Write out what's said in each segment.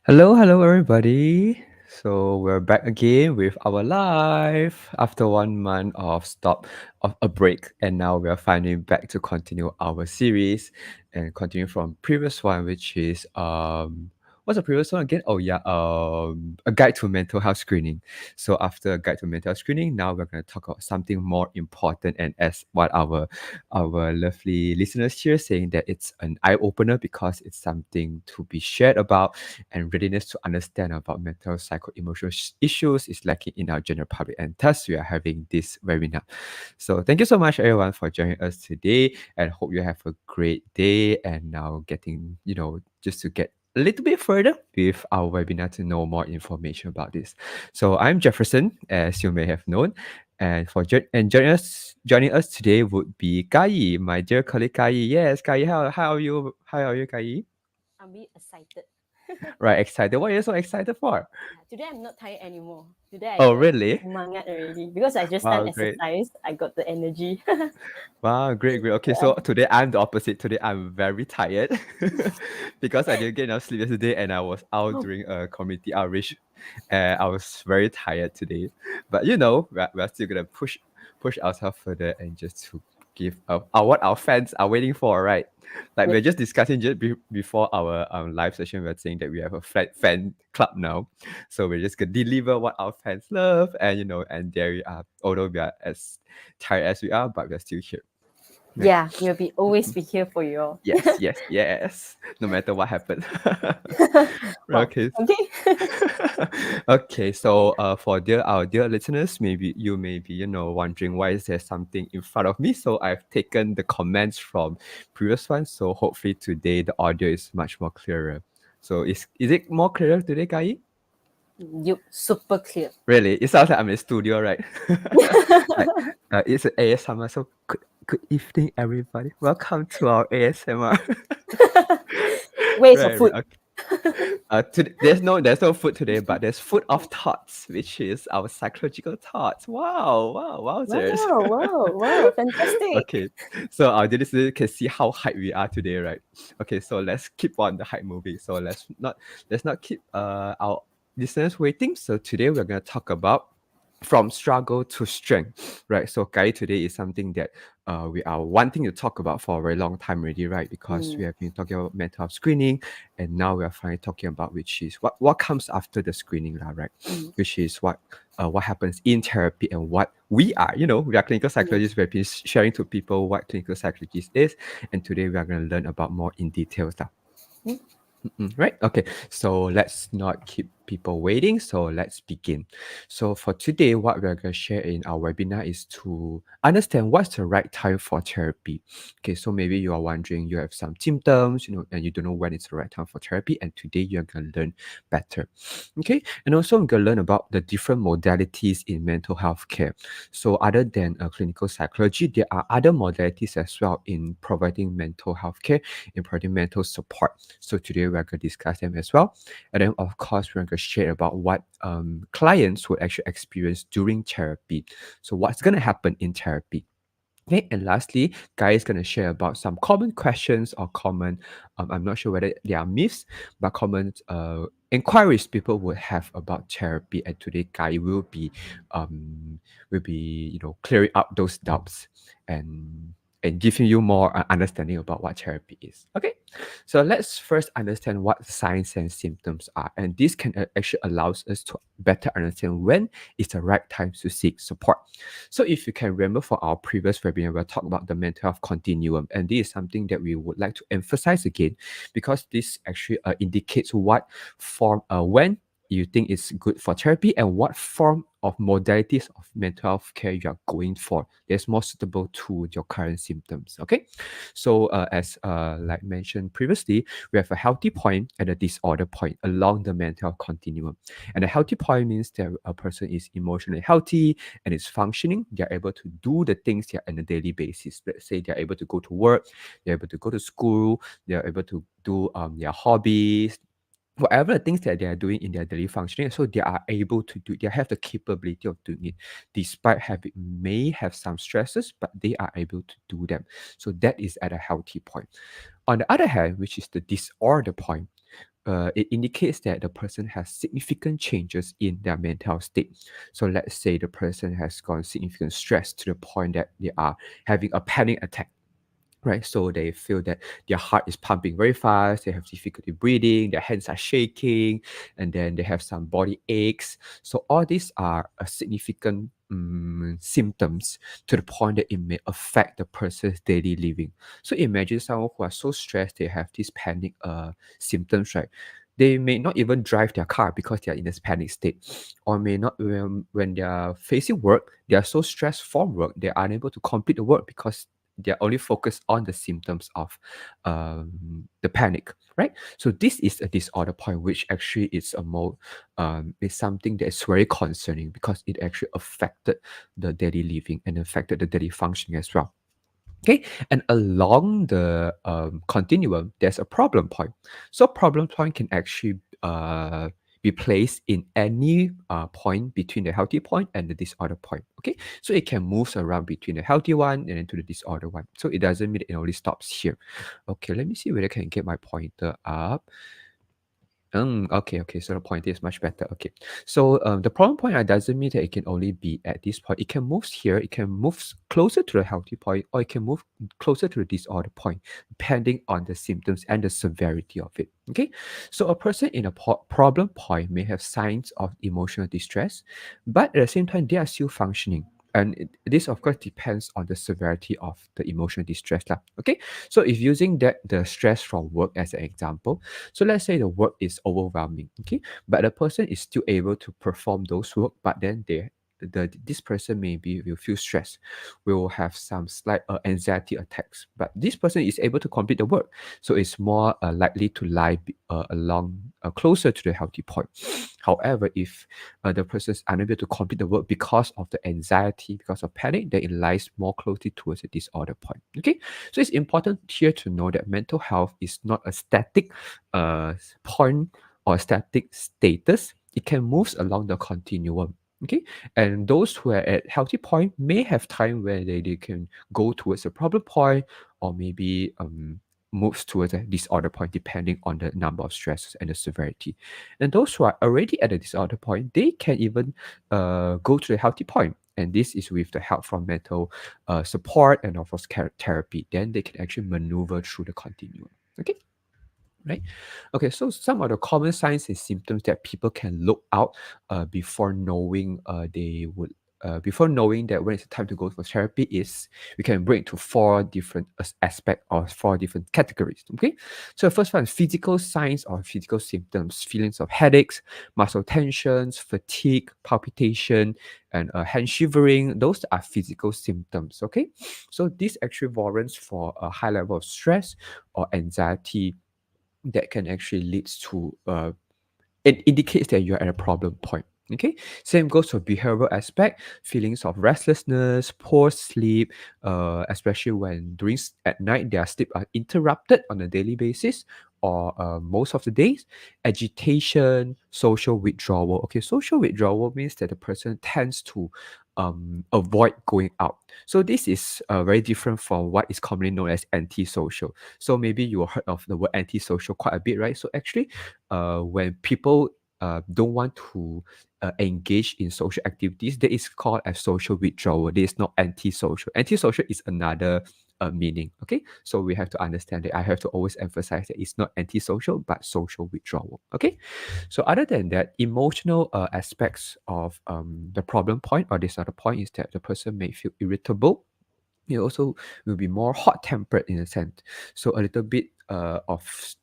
Hello, everybody. So we're back again with our live after 1 month of stop of a break, and now we are finally back to continue our series and continue from previous one, which is what's the previous one again? Oh yeah, a guide to mental health screening. So after a guide to mental health screening, now we're gonna talk about something more important, and as what our lovely listeners here saying that it's an eye opener because it's something to be shared about and readiness to understand about mental psycho-emotional issues is lacking in our general public, and thus we are having this webinar. So thank you so much everyone for joining us today, and hope you have a great day. And now getting, just to get a little bit further with our webinar to know more information about this. So I'm Jefferson, as you may have known, and joining us today would be Kai, my dear colleague Kai. Yes, Kai, how are you? How are you, Kai? I'm really excited. Right, excited. What are you so excited for? Yeah, today I'm not tired anymore. Today I Oh, got really? semangat already because I just done Wow, great. exercise. I got the energy. Wow, great, great. Okay, Yeah. so today I'm the opposite. Today I'm very tired because I didn't get enough sleep yesterday and I was out during a community outreach. And I was very tired today. But we're still gonna push ourselves further and just to give what our fans are waiting for, right? Like we're Wait, just discussing just before our live session, we're saying that we have a fan club now. So we're just gonna deliver what our fans love, and and there we are. Although we are as tired as we are, but we're still here. Right. yeah, we'll be always be here for you all. Yes, yes, yes. No matter what happens. Wow. Okay. Okay. Okay, so for our dear listeners, maybe you may be, wondering why is there something in front of me. So I've taken the comments from previous ones. So hopefully today the audio is much more clearer. So is it more clearer today, Kai? You super clear. Really? It sounds like I'm in studio, right? Like it's an ASMR. So good evening, everybody. Welcome to our ASMR. Where's your Right, food? right. Okay. There's no food today, but there's food of thoughts, which is our psychological thoughts. Wow, wow, wowzers. Wow, wow, wow, fantastic. Okay, so our dear listeners can see how hype we are today, right? Okay, so let's keep on the hype moving. So let's not keep our listeners waiting. So today we're gonna talk about from struggle to strength, right? So Kai, today is something that we are wanting to talk about for a very long time already, right? Because we Mm, have been talking about mental health screening, and now we are finally talking about which is what comes after the screening, lah, right? mm, Which is what happens in therapy and what we are. We are clinical mm, psychologists. We've been sharing to people what clinical psychologist is, and today we are going to learn about more in details, lah. mm. Right. Okay. So let's not keep people waiting. So let's begin. So for today, what we're going to share in our webinar is to understand what's the right time for therapy. Okay. So maybe you are wondering, you have some symptoms, and you don't know when it's the right time for therapy. And today you're going to learn better. Okay. And also we're going to learn about the different modalities in mental health care. So other than clinical psychology, there are other modalities as well in providing mental health care, in providing mental support. So today we're going to discuss them as well. And then of course we're going to share about what clients would actually experience during therapy. So what's going to happen in therapy. Okay, and lastly, Guy is going to share about some common questions or common, I'm not sure whether they are myths, but common inquiries people would have about therapy. And today, Guy will be clearing up those doubts and giving you more understanding about what therapy is. Okay, so let's first understand what signs and symptoms are, and this can actually allows us to better understand when is the right time to seek support. So if you can remember for our previous webinar, we'll talk about the mental health continuum, and this is something that we would like to emphasize again, because this actually indicates what form, when you think is good for therapy, and what form of modalities of mental health care you are going for that's more suitable to your current symptoms. Okay, so as like mentioned previously, we have a healthy point and a disorder point along the mental health continuum. And a healthy point means that a person is emotionally healthy and is functioning. They're able to do the things they are on a daily basis. Let's say they're able to go to work, they're able to go to school, they're able to do their hobbies, whatever the things that they are doing in their daily functioning. So they are able to do, they have the capability of doing it, despite having may have some stresses, but they are able to do them. So that is at a healthy point. On the other hand, which is the disorder point, it indicates that the person has significant changes in their mental state. So let's say the person has gone significant stress to the point that they are having a panic attack, right? So they feel that their heart is pumping very fast, they have difficulty breathing, their hands are shaking, and then they have some body aches. So all these are a significant symptoms to the point that it may affect the person's daily living. So imagine someone who are so stressed, they have these panic symptoms, right? They may not even drive their car because they are in this panic state, or may not when they are facing work, they are so stressed from work, they are unable to complete the work because they're only focused on the symptoms of the panic, right? So this is a disorder point, which actually is a more is something that is very concerning because it actually affected the daily living and affected the daily functioning as well. Okay, and along the continuum, there's a problem point. So problem point can actually be placed in any point between the healthy point and the disorder point. Okay, so it can move around between the healthy one and then to the disorder one. So it doesn't mean it only stops here. Okay, let me see whether I can get my pointer up. Okay. So the point is much better. Okay. So the problem point doesn't mean that it can only be at this point. It can move here. It can move closer to the healthy point, or it can move closer to the disorder point, depending on the symptoms and the severity of it. Okay. So a person in a problem point may have signs of emotional distress, but at the same time they are still functioning. And this of course depends on the severity of the emotional distress lah. Okay. So if using the stress from work as an example, so let's say the work is overwhelming, okay, but the person is still able to perform those work, but then this person maybe will feel stressed, will have some slight anxiety attacks, but this person is able to complete the work, so it's more likely to lie along closer to the healthy point. However, if the person is unable to complete the work because of the anxiety, because of panic, then it lies more closely towards the disorder point. Okay, so it's important here to know that mental health is not a static point or static status. It can move along the continuum. Okay, and those who are at healthy point may have time where they can go towards a problem point, or maybe moves towards a disorder point depending on the number of stresses and the severity. And those who are already at a disorder point, they can even go to the healthy point. And this is with the help from mental support and of course therapy. Then they can actually maneuver through the continuum. Okay, right? Okay, so some of the common signs and symptoms that people can look out before knowing before knowing that when it's time to go for therapy is we can break to four different aspects or four different categories. Okay, so the first one is physical signs or physical symptoms, feelings of headaches, muscle tensions, fatigue, palpitation, and hand shivering. Those are physical symptoms. Okay, so this actually warrants for a high level of stress or anxiety that can actually leads to it indicates that you're at a problem point. Okay, same goes for behavioral aspect, feelings of restlessness, poor sleep, especially when at night their sleep are interrupted on a daily basis or most of the days, agitation, social withdrawal. Okay, social withdrawal means that the person tends to avoid going out. So this is very different from what is commonly known as antisocial. So maybe you heard of the word antisocial quite a bit, right? So actually, when people don't want to engage in social activities, that is called as social withdrawal. This is not antisocial. Antisocial is another meaning. Okay, so we have to understand that. I have to always emphasize that it's not antisocial but social withdrawal. Okay, so other than that, emotional aspects of the problem point or disorder point is that the person may feel irritable. He also will be more hot tempered in a sense. So a little bit of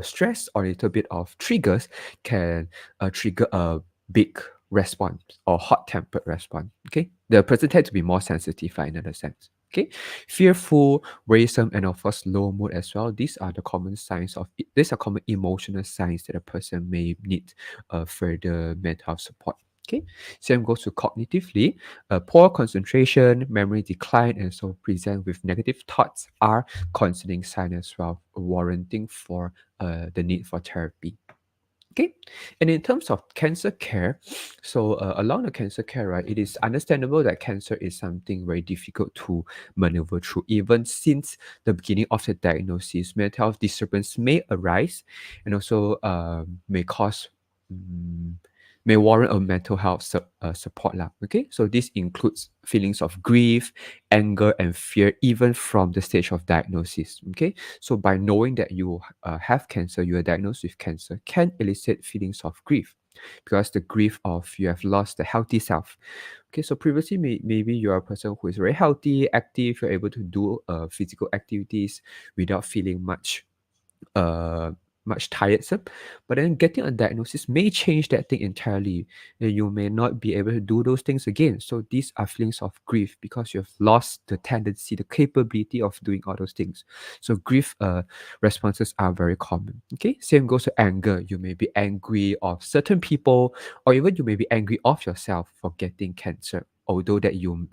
stress or a little bit of triggers can trigger a big response or hot tempered response. Okay, the person tends to be more sensitive in another sense. Okay, fearful, worrisome, and of course low mood as well. These are the common signs of these are common emotional signs that a person may need further mental health support. Okay, same goes to cognitively. Poor concentration, memory decline, and so present with negative thoughts are concerning signs as well, warranting for the need for therapy. Okay, and in terms of cancer care, so along the cancer care, right, it is understandable that cancer is something very difficult to maneuver through. Even since the beginning of the diagnosis, mental health disturbance may arise, and also may cause mm, may warrant a mental health support lah. Okay, so this includes feelings of grief, anger, and fear, even from the stage of diagnosis. Okay, so by knowing that you have cancer, you are diagnosed with cancer, can elicit feelings of grief because the grief of you have lost the healthy self. Okay, so previously maybe you are a person who is very healthy, active, you're able to do physical activities without feeling uh much tiresome, but then getting a diagnosis may change that thing entirely, and you may not be able to do those things again. So these are feelings of grief because you have lost the tendency, the capability of doing all those things. So grief responses are very common. Okay, same goes to anger. You may be angry of certain people, or even you may be angry of yourself for getting cancer, although that you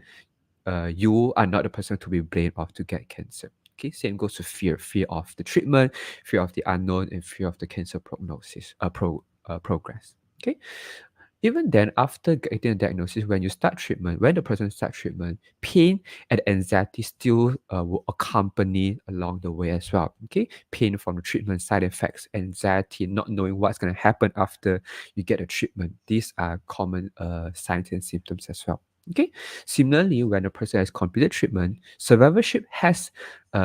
are not the person to be blamed of to get cancer. Okay, same goes to fear of the treatment, fear of the unknown, and fear of the cancer progress. Okay, even then, after getting a diagnosis, when you start treatment, when the person starts treatment, pain and anxiety still will accompany along the way as well. Okay, pain from the treatment, side effects, anxiety, not knowing what's going to happen after you get a treatment. These are common signs and symptoms as well. Okay, similarly, when a person has completed treatment, survivorship has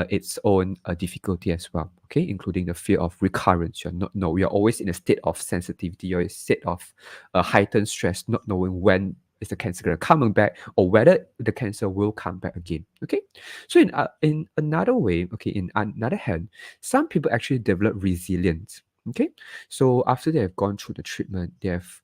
its own difficulty as well. Okay, including the fear of recurrence. You're not know you're always in a state of sensitivity. You're in a state of heightened stress, not knowing when is the cancer going to come back or whether the cancer will come back again. Okay, so in another way, okay, in another hand, some people actually develop resilience. Okay, so after they have gone through the treatment, they have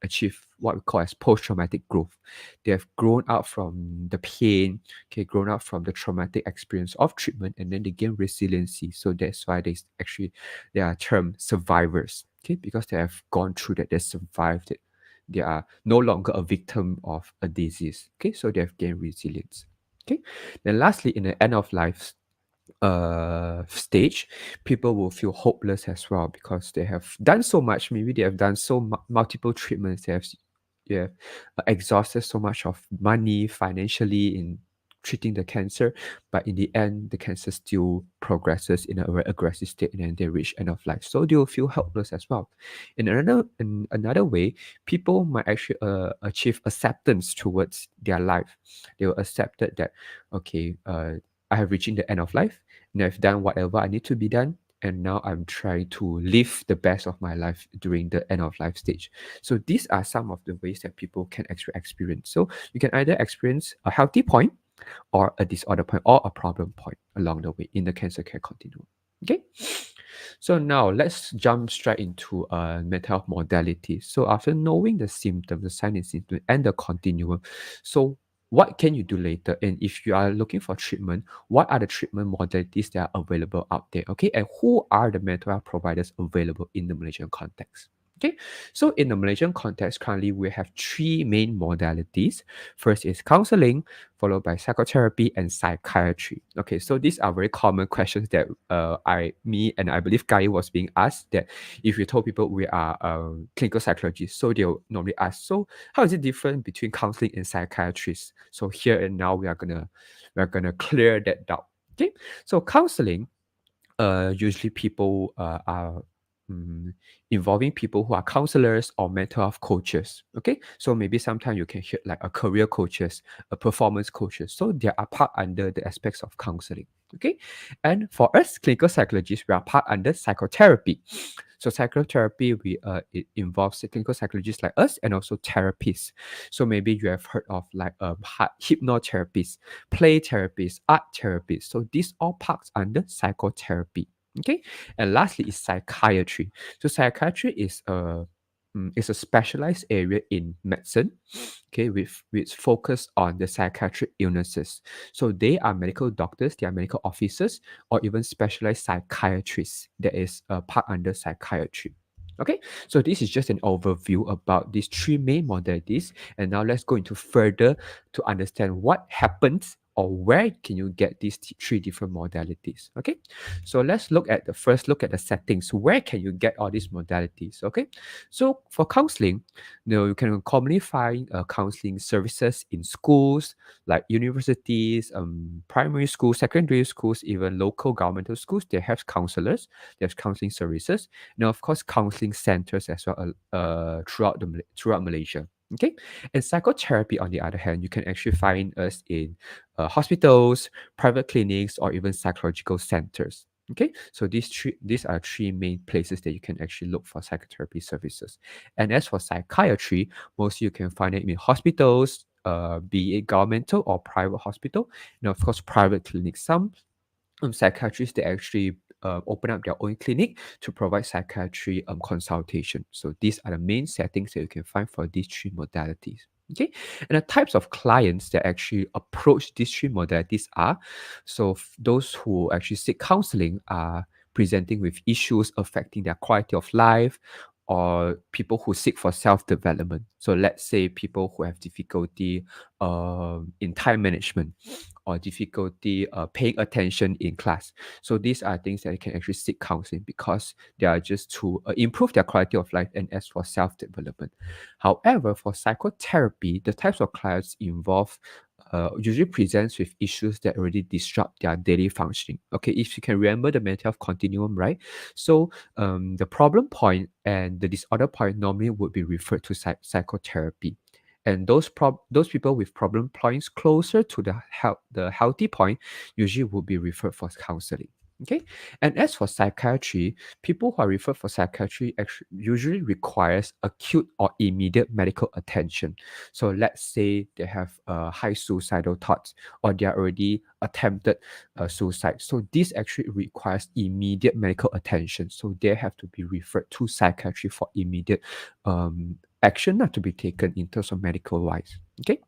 achieved what we call as post-traumatic growth. They have grown out from the pain, okay, grown out from the traumatic experience of treatment, and then they gain resiliency. So that's why they are termed survivors, okay, because they have gone through that, they survived it. They are no longer a victim of a disease, okay, so they have gained resilience. Okay, then lastly, in the end of life stage, people will feel hopeless as well because they have done so much. Maybe they have done multiple treatments. They have exhausted so much of money financially in treating the cancer, but in the end, the cancer still progresses in a very aggressive state, and then they reach end of life. So they will feel helpless as well. In another way, people might actually achieve acceptance towards their life. They will accept that okay, I have reached the end of life, and I've done whatever I need to be done, and now I'm trying to live the best of my life during the end of life stage. So these are some of the ways that people can actually experience. So you can either experience a healthy point or a disorder point or a problem point along the way in the cancer care continuum. Okay. So now let's jump straight into mental health modalities. So after knowing the symptoms, the sign and symptom, and the continuum, so what can you do later? And if you are looking for treatment, what are the treatment modalities that are available out there? Okay, and who are the mental health providers available in the Malaysian context? Okay, so in the Malaysian context, currently we have three main modalities. First is counseling, followed by psychotherapy and psychiatry. Okay, so these are very common questions that me and I believe Guy was being asked, that if you told people we are clinical psychologists, so they'll normally ask, so how is it different between counseling and psychiatrists? So here and now we're gonna clear that doubt. Okay, so counseling, usually people are mm, involving people who are counselors or mental health coaches. Okay, so maybe sometimes you can hear like a career coaches, a performance coaches. So they are part under the aspects of counseling. Okay, and for us clinical psychologists, we are part under psychotherapy. So psychotherapy, it involves clinical psychologists like us and also therapists. So maybe you have heard of like hypnotherapists, play therapists, art therapists. So these all parts under psychotherapy. Okay, and lastly is psychiatry. So psychiatry is a specialized area in medicine, okay, with which focus on the psychiatric illnesses. So they are medical doctors, they are medical officers, or even specialized psychiatrists that is a part under psychiatry. Okay, so this is just an overview about these three main modalities, and now let's go into further to understand what happens or where can you get these three different modalities? Okay, so let's look at the settings. Where can you get all these modalities? Okay, so for counseling, you can commonly find counseling services in schools like universities, primary schools, secondary schools, even local governmental schools. They have counselors, they have counseling services, and of course counseling centers as well throughout Malaysia. Okay, and psychotherapy, on the other hand, you can actually find us in hospitals, private clinics, or even psychological centers. Okay, so these are three main places that you can actually look for psychotherapy services. And as for psychiatry, mostly you can find it in hospitals, be it governmental or private hospital, and of course private clinics. Some psychiatrists, they actually open up their own clinic to provide psychiatry consultation. So these are the main settings that you can find for these three modalities. Okay, and the types of clients that actually approach these three modalities are, so those who actually seek counseling are presenting with issues affecting their quality of life, or people who seek for self-development. So let's say people who have difficulty in time management, or difficulty paying attention in class. So these are things that you can actually seek counseling, because they are just to improve their quality of life and as for self-development. However, for psychotherapy, the types of clients involved usually presents with issues that already disrupt their daily functioning. Okay, if you can remember the mental health continuum, right? So the problem point and the disorder point normally would be referred to psychotherapy. And those people with problem points closer to the healthy point usually would be referred for counseling. Okay, and as for psychiatry, people who are referred for psychiatry actually usually requires acute or immediate medical attention. So let's say they have high suicidal thoughts, or they are already attempted suicide. So this actually requires immediate medical attention. So they have to be referred to psychiatry for immediate action not to be taken in terms of medical wise. Okay.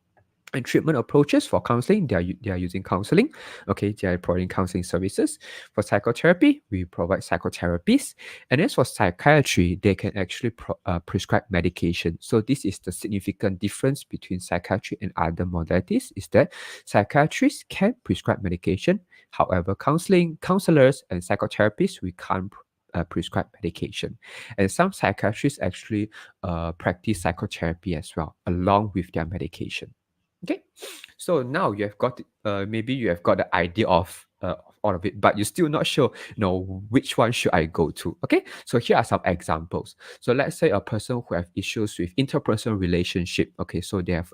And treatment approaches for counseling, they are using counseling. Okay, they are providing counseling services. For psychotherapy, we provide psychotherapies. And as for psychiatry, they can actually prescribe medication. So this is the significant difference between psychiatry and other modalities, is that psychiatrists can prescribe medication. However, counselors and psychotherapists, we can't prescribe medication. And some psychiatrists actually practice psychotherapy as well, along with their medication. Okay, so now you have got maybe you have got the idea of all of it, but you're still not sure, which one should I go to. Okay, so here are some examples. So let's say a person who have issues with interpersonal relationship. Okay, so they have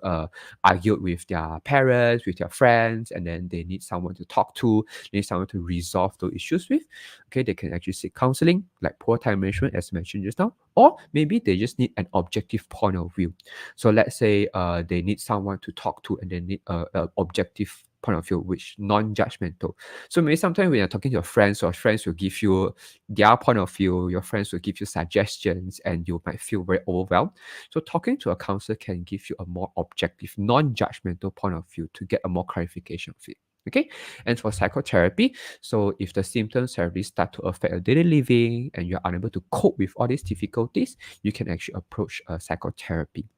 argued with their parents, with their friends, and then they need someone to talk to, they need someone to resolve those issues with. Okay, they can actually seek counseling, like poor time management, as mentioned just now, or maybe they just need an objective point of view. So let's say they need someone to talk to, and they need a objective point of view, which non-judgmental. So maybe sometimes when you're talking to your friends, or friends will give you their point of view, your friends will give you suggestions, and you might feel very overwhelmed. So talking to a counselor can give you a more objective, non-judgmental point of view to get a more clarification of it. Okay, and for psychotherapy, so if the symptoms have really start to affect your daily living and you're unable to cope with all these difficulties, you can actually approach psychotherapy.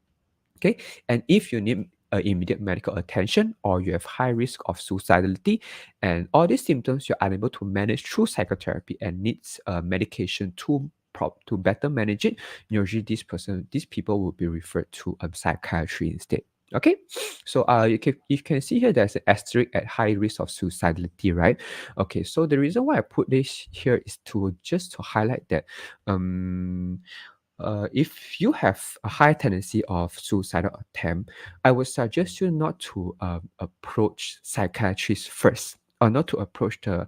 Okay, and if you need immediate medical attention, or you have high risk of suicidality, and all these symptoms you're unable to manage through psychotherapy and needs medication to better manage it, usually these people will be referred to psychiatry instead. Okay, so you can see here there's an asterisk at high risk of suicidality, right? Okay, so the reason why I put this here is to highlight that if you have a high tendency of suicidal attempt, I would suggest you not to approach psychiatrists first, or not to approach the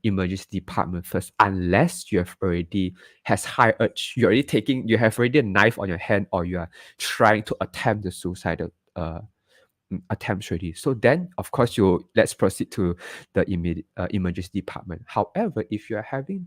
emergency department first, unless you have already has high urge. You have already a knife on your hand, or you are trying to attempt the suicidal attempts already. So then, of course, let's proceed to the immediate emergency department. However, if you're having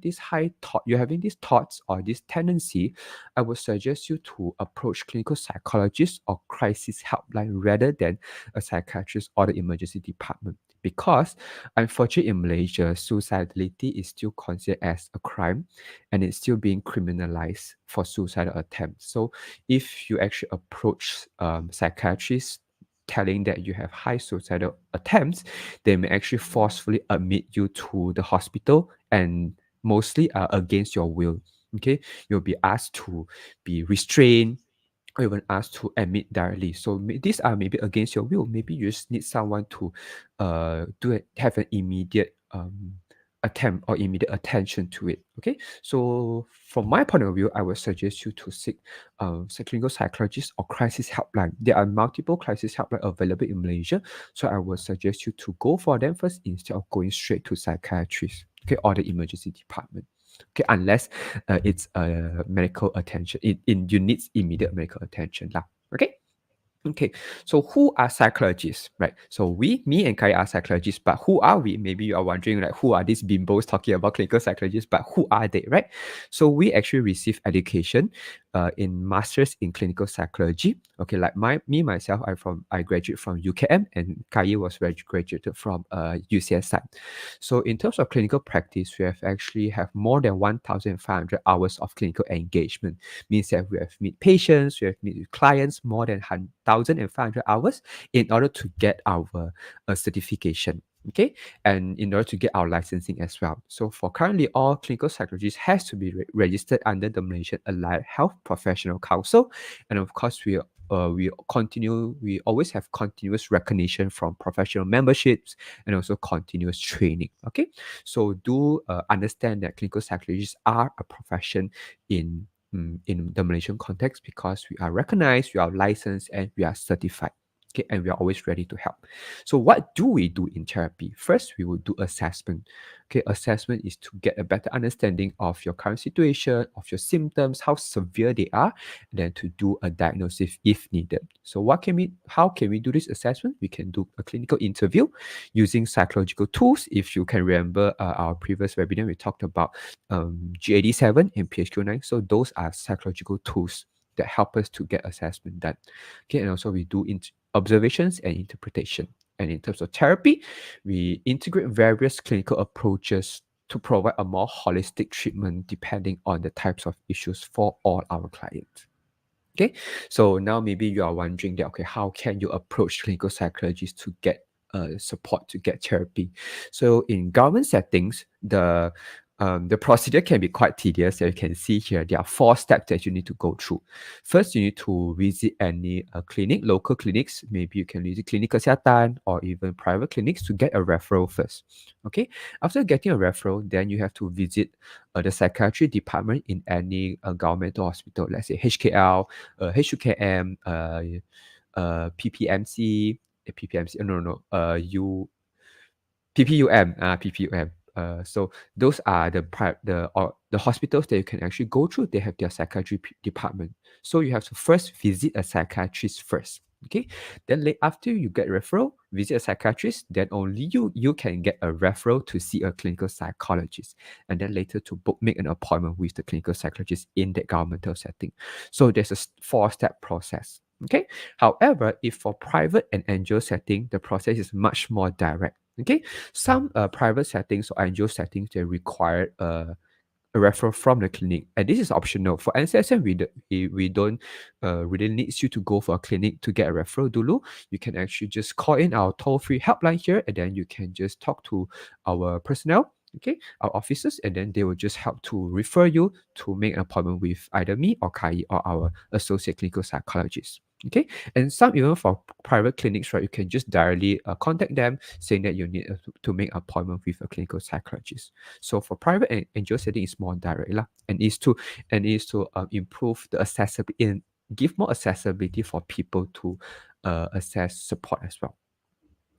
you're having these thoughts or this tendency, I would suggest you to approach clinical psychologist or crisis helpline rather than a psychiatrist or the emergency department. Because unfortunately in Malaysia, suicidality is still considered as a crime, and it's still being criminalized for suicidal attempts. So if you actually approach psychiatrists telling that you have high suicidal attempts, they may actually forcefully admit you to the hospital, and mostly against your will. Okay, you'll be asked to be restrained, or even asked to admit directly. So these are maybe against your will. Maybe you just need someone to have an immediate attempt or immediate attention to it. Okay, so from my point of view, I would suggest you to seek clinical psychologist or crisis helpline. There are multiple crisis helpline available in Malaysia, so I would suggest you to go for them first instead of going straight to psychiatrist, okay, or the emergency department. Okay, unless it's medical attention, you need immediate medical attention lah. Okay. Okay, so who are psychologists, right? So me and Kai are psychologists, but who are we? Maybe you are wondering, like, who are these bimbos talking about clinical psychologists, but who are they, right? So we actually receive education in masters in clinical psychology. Okay, like myself, I graduated from UKM, and Kai was graduated from UCSI. So in terms of clinical practice, we have more than 1,500 hours of clinical engagement. Means that we have meet patients, we have meet with clients more than 1,500 hours in order to get our certification. Okay, and in order to get our licensing as well. So for currently, all clinical psychologists has to be registered under the Malaysian Allied Health Professional Council, and of course we always have continuous recognition from professional memberships and also continuous training. Okay, so do understand that clinical psychologists are a profession in the Malaysian context because we are recognized, we are licensed, and we are certified. Okay, and we are always ready to help. So, what do we do in therapy? First, we will do assessment. Okay, assessment is to get a better understanding of your current situation, of your symptoms, how severe they are, and then to do a diagnosis if needed. So, how can we do this assessment? We can do a clinical interview using psychological tools. If you can remember our previous webinar, we talked about G87 and PHQ-9. So those are psychological tools that help us to get assessment done. Okay, and also we do observations and interpretation. And in terms of therapy, we integrate various clinical approaches to provide a more holistic treatment depending on the types of issues for all our clients. Okay, so now maybe you are wondering that, okay, how can you approach clinical psychologists to get support, to get therapy? So in government settings, the procedure can be quite tedious. As you can see here, there are 4 steps that you need to go through. First, you need to visit any clinic, local clinics. Maybe you can visit Klinik Kesihatan or even private clinics to get a referral first. Okay, after getting a referral, then you have to visit the psychiatry department in any governmental hospital, let's say HKL, HUKM, PPMC, PPMC, PPUM. So those are the hospitals that you can actually go through. They have their psychiatry department. So you have to first visit a psychiatrist first. Okay. Then after you get referral, visit a psychiatrist. Then only you can get a referral to see a clinical psychologist, and then later to make an appointment with the clinical psychologist in the governmental setting. So there's a 4-step process. Okay. However, if for private and NGO setting, the process is much more direct. Okay, some private settings or NGO settings, they require a referral from the clinic, and this is optional. For NCSM, we don't really needs you to go for a clinic to get a referral dulu. You can actually just call in our toll-free helpline here, and then you can just talk to our personnel, okay, our officers, and then they will just help to refer you to make an appointment with either me or Kai or our associate clinical psychologist. Okay, and some even for private clinics, right, you can just directly contact them saying that you need to make an appointment with a clinical psychologist. So for private and NGO setting, it's more direct lah, and is to improve the accessibility and give more accessibility for people to access support as well.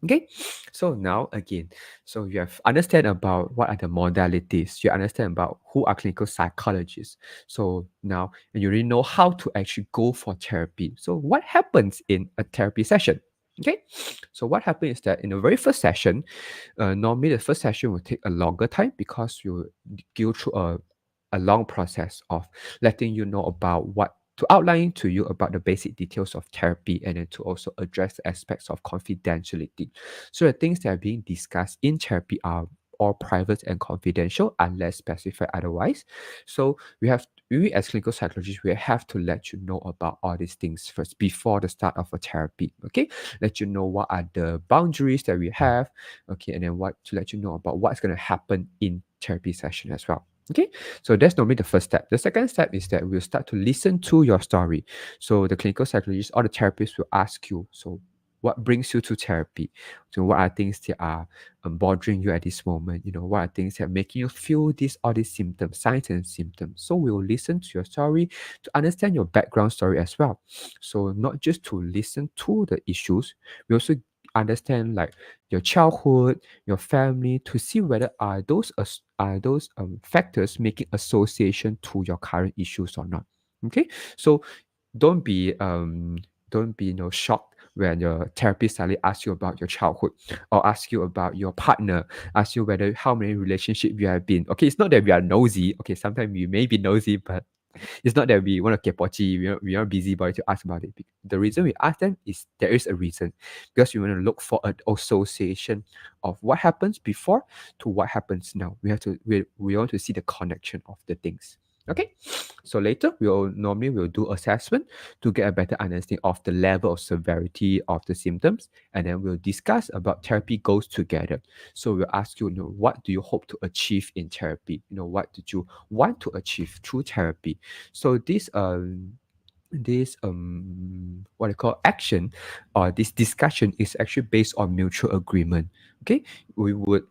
Okay, so now again, so you have understand about what are the modalities, you understand about who are clinical psychologists. So now you already know how to actually go for therapy. So what happens in a therapy session? Okay, so what happens is that in the very first session, normally the first session will take a longer time because you go through a long process of letting you know about to outline to you about the basic details of therapy, and then to also address the aspects of confidentiality. So the things that are being discussed in therapy are all private and confidential unless specified otherwise. So we as clinical psychologists, we have to let you know about all these things first before the start of a therapy. Okay, let you know what are the boundaries that we have. Okay, and then what to let you know about what's going to happen in therapy session as well. Okay, so that's normally the first step. The second step is that we'll start to listen to your story. So the clinical psychologist or the therapist will ask you, so what brings you to therapy? So what are things that are bothering you at this moment? What are things that are making you feel all these symptoms, signs and symptoms? So we will listen to your story to understand your background story as well. So not just to listen to the issues, we also understand like your childhood, your family, to see whether are those factors making association to your current issues or not. Okay, so don't be um don't be shocked when your therapist suddenly asks you about your childhood or ask you about your partner, ask you whether how many relationships you have been. Okay, it's not that we are nosy. Okay, sometimes we may be nosy, but it's not that we want to kepochi, we are busybody to ask about it. The reason we ask them is there is a reason, because we want to look for an association of what happens before to what happens now. We want to see the connection of the things. Okay, so later we'll do assessment to get a better understanding of the level of severity of the symptoms, and then we'll discuss about therapy goals together. So we'll ask you, what do you hope to achieve in therapy? What did you want to achieve through therapy? So this what I call action or this discussion is actually based on mutual agreement. Okay, we would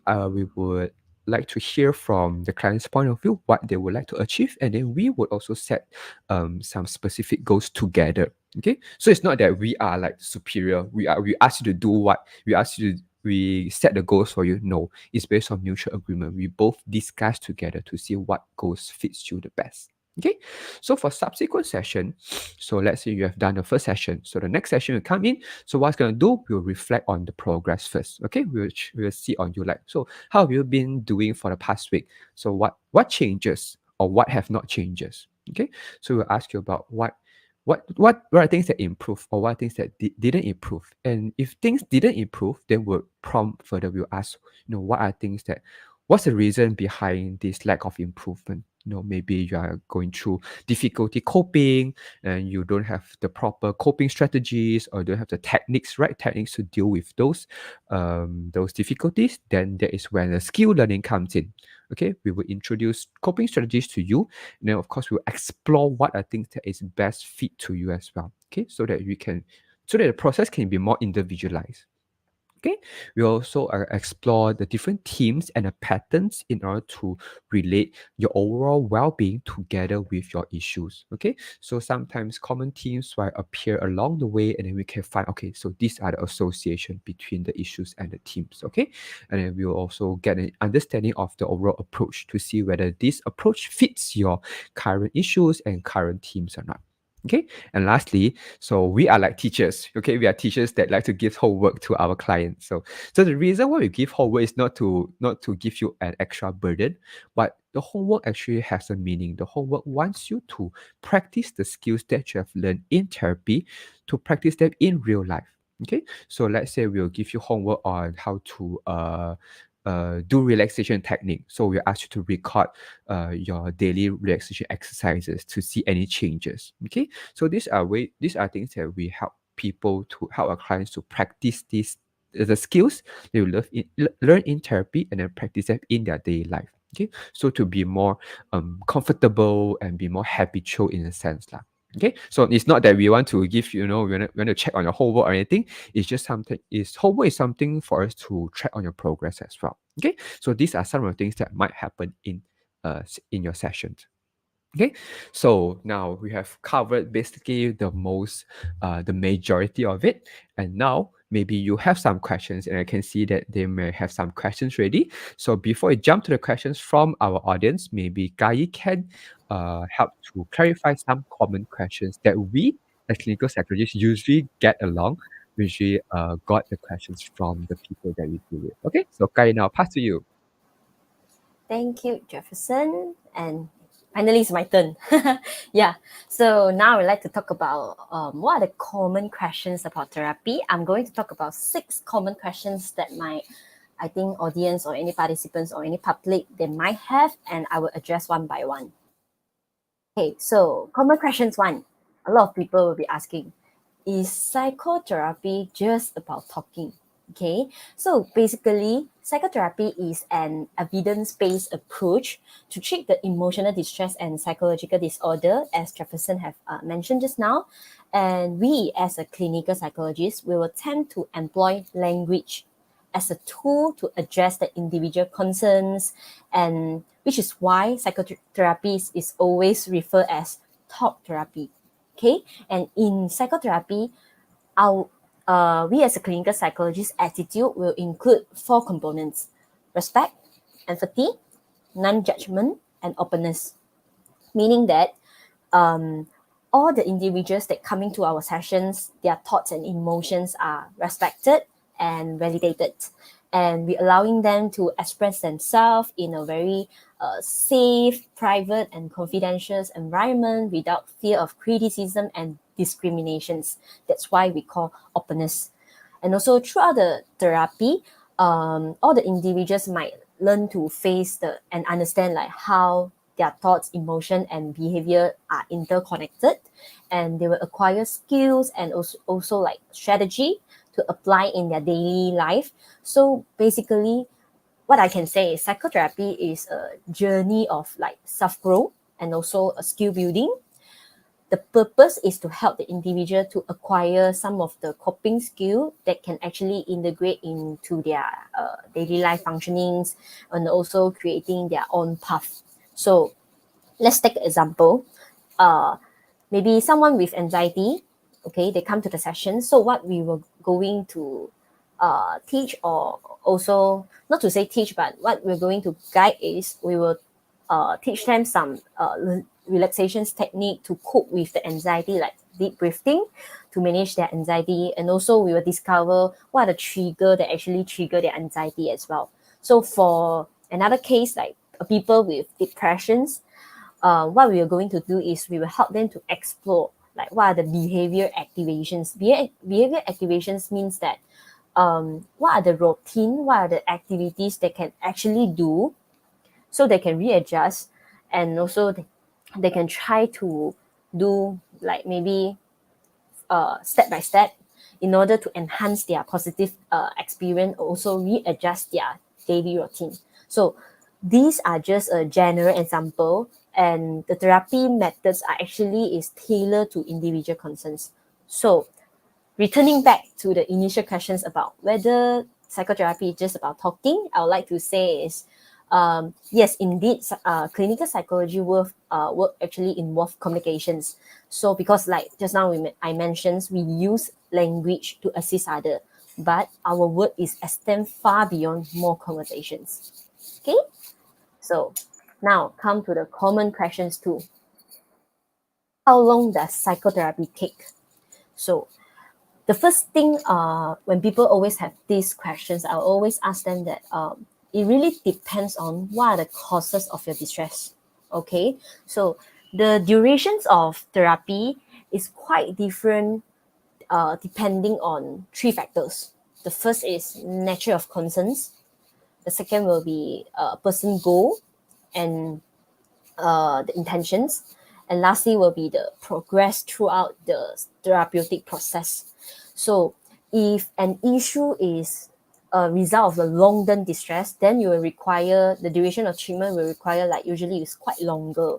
like to hear from the client's point of view what they would like to achieve, and then we would also set some specific goals together. Okay, so it's not that we are like superior, we ask you to do what we ask you to, we set the goals for you. No, it's based on mutual agreement. We both discuss together to see what goals fits you the best. Okay, so for subsequent session, so let's say you have done the first session, so the next session will come in. So what's going to do, we'll reflect on the progress first. Okay, we'll see on you, like, so how have you been doing for the past week? So what changes or what have not changes? Okay, so we'll ask you about what are things that improve or what are things that didn't improve. And if things didn't improve, then we'll prompt further. We'll ask, what are things that, what's the reason behind this lack of improvement? Maybe you are going through difficulty coping and you don't have the proper coping strategies or don't have the right techniques to deal with those difficulties. Then that is when the skill learning comes in. Okay, we will introduce coping strategies to you, and then of course we'll explore what are things that is best fit to you as well. Okay, so that the process can be more individualized. Okay, we also explore the different themes and the patterns in order to relate your overall well-being together with your issues. Okay, so sometimes common themes will appear along the way, and then we can find, okay, so these are the association between the issues and the themes. Okay, and then we'll also get an understanding of the overall approach to see whether this approach fits your current issues and current themes or not. Okay, and lastly, so we are like teachers. Okay, we are teachers that like to give homework to our clients. So the reason why we give homework is not to give you an extra burden, but the homework actually has a meaning. The homework wants you to practice the skills that you have learned in therapy, to practice them in real life. Okay, so let's say we'll give you homework on how to do relaxation technique. So we'll ask you to record your daily relaxation exercises to see any changes. Okay, so these are things that we help our clients to practice the skills they will learn in therapy and then practice them in their daily life. Okay, so to be more comfortable and be more habitual in a sense lah. Okay, so it's not that we want to give we want to check on your homework or anything. It's just homework is something for us to track on your progress as well. Okay, so these are some of the things that might happen in your sessions. Okay, so now we have covered basically the majority of it, and now maybe you have some questions, and I can see that they may have some questions ready. So before I jump to the questions from our audience, maybe Kai can help to clarify some common questions that we as clinical psychologists usually get along. We usually got the questions from the people that we deal with. Okay, so Kai, now pass to you. Thank you, Jefferson. And finally, it's my turn. Yeah. So now I'd like to talk about what are the common questions about therapy. I'm going to talk about 6 common questions that my I think audience or any participants or any public they might have, and I will address one by one. Okay, so common questions one. A lot of people will be asking, is psychotherapy just about talking? Okay, so basically, psychotherapy is an evidence-based approach to treat the emotional distress and psychological disorder, as Jefferson have mentioned just now. And we, as a clinical psychologist, we will tend to employ language as a tool to address the individual concerns, and which is why psychotherapy is always referred as talk therapy. Okay, and in psychotherapy, our we as a clinical psychologist attitude will include 4 components: respect, empathy, non-judgment, and openness. Meaning that all the individuals that come into our sessions, their thoughts and emotions are respected and validated, and we're allowing them to express themselves in a very safe, private, and confidential environment without fear of criticism and discriminations. That's why we call openness. And also throughout the therapy, all the individuals might learn to face and understand like how their thoughts, emotion, and behavior are interconnected, and they will acquire skills and also like strategy to apply in their daily life. So basically, what I can say is psychotherapy is a journey of like self-growth and also a skill building. The purpose is to help the individual to acquire some of the coping skill that can actually integrate into their daily life functionings, and also creating their own path. So let's take an example. Maybe someone with anxiety, okay, they come to the session. So what we were going to teach, or also not to say teach, but what we're going to guide is we will teach them some relaxations technique to cope with the anxiety, like deep breathing to manage their anxiety. And also we will discover what are the trigger that actually trigger their anxiety as well. So for another case, like people with depressions, what we are going to do is we will help them to explore like what are the behavior activations. Behavior activations means that what are the routine, what are the activities they can actually do so they can readjust, and also they can try to do like maybe step by step in order to enhance their positive experience, also readjust their daily routine. So these are just a general example, and the therapy methods are actually is tailored to individual concerns. So returning back to the initial questions about whether psychotherapy is just about talking, I would like to say is yes, indeed, clinical psychology work actually involve communications. So because like just now I mentioned, we use language to assist other, but our work is extend far beyond more conversations. Okay, so now come to the common questions too. How long does psychotherapy take? So the first thing when people always have these questions, I'll always ask them that it really depends on what are the causes of your distress. Okay, so the durations of therapy is quite different depending on 3 factors. The first is nature of concerns. The second will be person goal and the intentions. And lastly will be the progress throughout the therapeutic process. So if an issue is a result of a long-term distress, then you will require, the duration of treatment will require like usually is quite longer.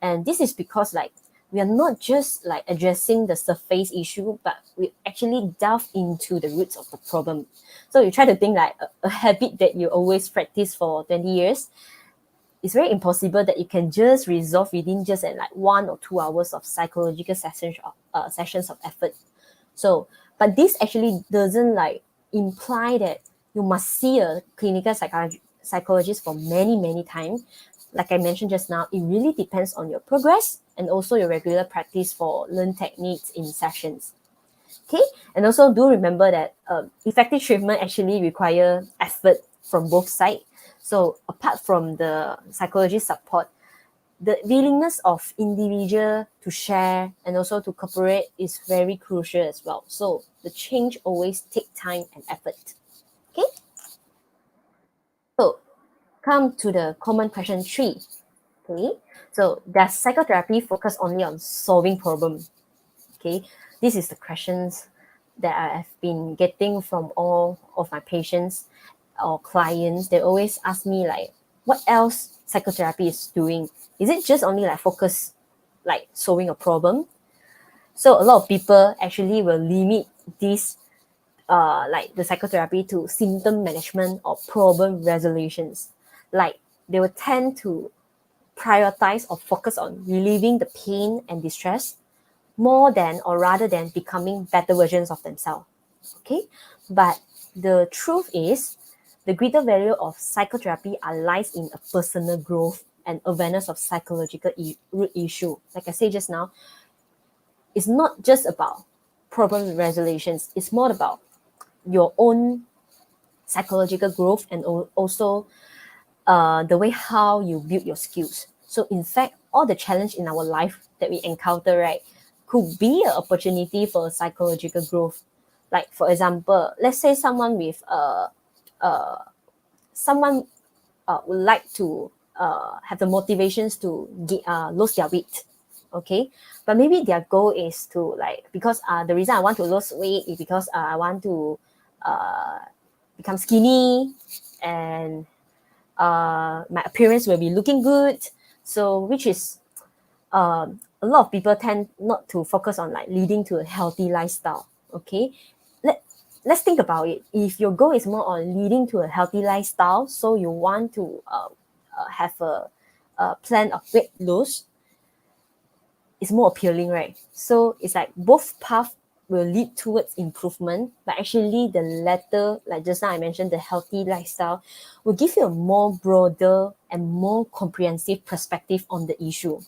And this is because like we are not just like addressing the surface issue, but we actually delve into the roots of the problem. So you try to think like a habit that you always practice for 20 years, it's very impossible that you can just resolve within just like 1 or 2 hours of psychological sessions of effort. So, but this actually doesn't like imply that you must see a clinical psychologist for many times. Like I mentioned just now, it really depends on your progress and also your regular practice for learn techniques in sessions. Okay, and also do remember that effective treatment actually require effort from both sides. So apart from the psychologist support, the willingness of individual to share and also to cooperate is very crucial as well. So the change always take time and effort. Okay. So come to the common question 3. Okay, so does psychotherapy focus only on solving problems? Okay, this is the questions that I have been getting from all of my patients or clients. They always ask me like, what else psychotherapy is doing? Is it just only like focus like solving a problem? So a lot of people actually will limit this like the psychotherapy to symptom management or problem resolutions. Like they will tend to prioritize or focus on relieving the pain and distress more than or rather than becoming better versions of themselves. Okay, but the truth is the greater value of psychotherapy lies in a personal growth and awareness of psychological root issue. Like I said just now, it's not just about problem resolutions. It's more about your own psychological growth and also the way how you build your skills. So in fact, all the challenge in our life that we encounter, right, could be an opportunity for psychological growth. Like for example, let's say someone with someone would like to have the motivations to lose their weight, okay, but maybe their goal is to like because the reason I want to lose weight is because I want to uh, become skinny and my appearance will be looking good. So which is a lot of people tend not to focus on like leading to a healthy lifestyle. Okay, Let, let's think about it. If your goal is more on leading to a healthy lifestyle, so you want to have a plan of weight loss, it's more appealing, right? So it's like both paths will lead towards improvement, but actually the latter, like just now I mentioned, the healthy lifestyle, will give you a more broader and more comprehensive perspective on the issue.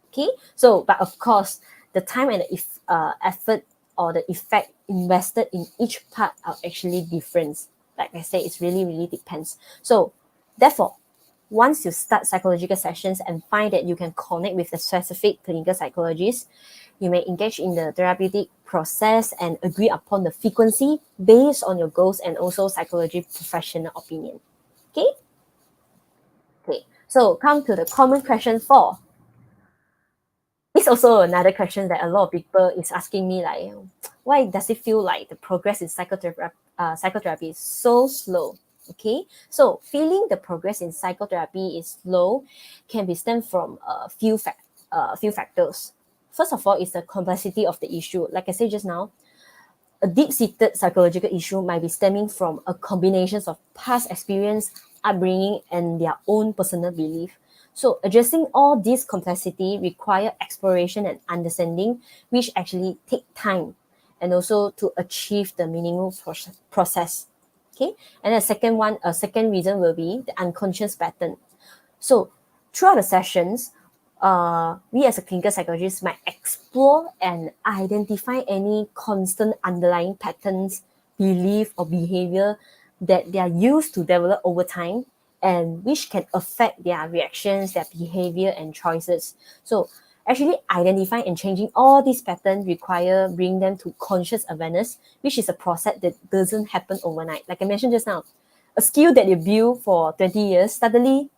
Okay, so but of course, the time and the effort or the effect invested in each part are actually different. Like I said, it's really depends. So therefore, once you start psychological sessions and find that you can connect with the specific clinical psychologist, you may engage in the therapeutic process and agree upon the frequency based on your goals and also psychology professional opinion. Okay? Okay. So come to the common question 4. It's also another question that a lot of people is asking me like, why does it feel like the progress in psychotherapy is so slow? Okay, so feeling the progress in psychotherapy is slow can be stemmed from a few factors. First of all, is the complexity of the issue. Like I said just now, a deep-seated psychological issue might be stemming from a combination of past experience, upbringing, and their own personal belief. So addressing all this complexity require exploration and understanding, which actually take time and also to achieve the meaningful process. Okay, and the second reason will be the unconscious pattern. So throughout the sessions, we as a clinical psychologist might explore and identify any constant underlying patterns, belief, or behavior that they are used to develop over time and which can affect their reactions, their behavior, and choices. So actually identifying and changing all these patterns require bring them to conscious awareness, which is a process that doesn't happen overnight. Like I mentioned just now, a skill that you build for 20 years, suddenly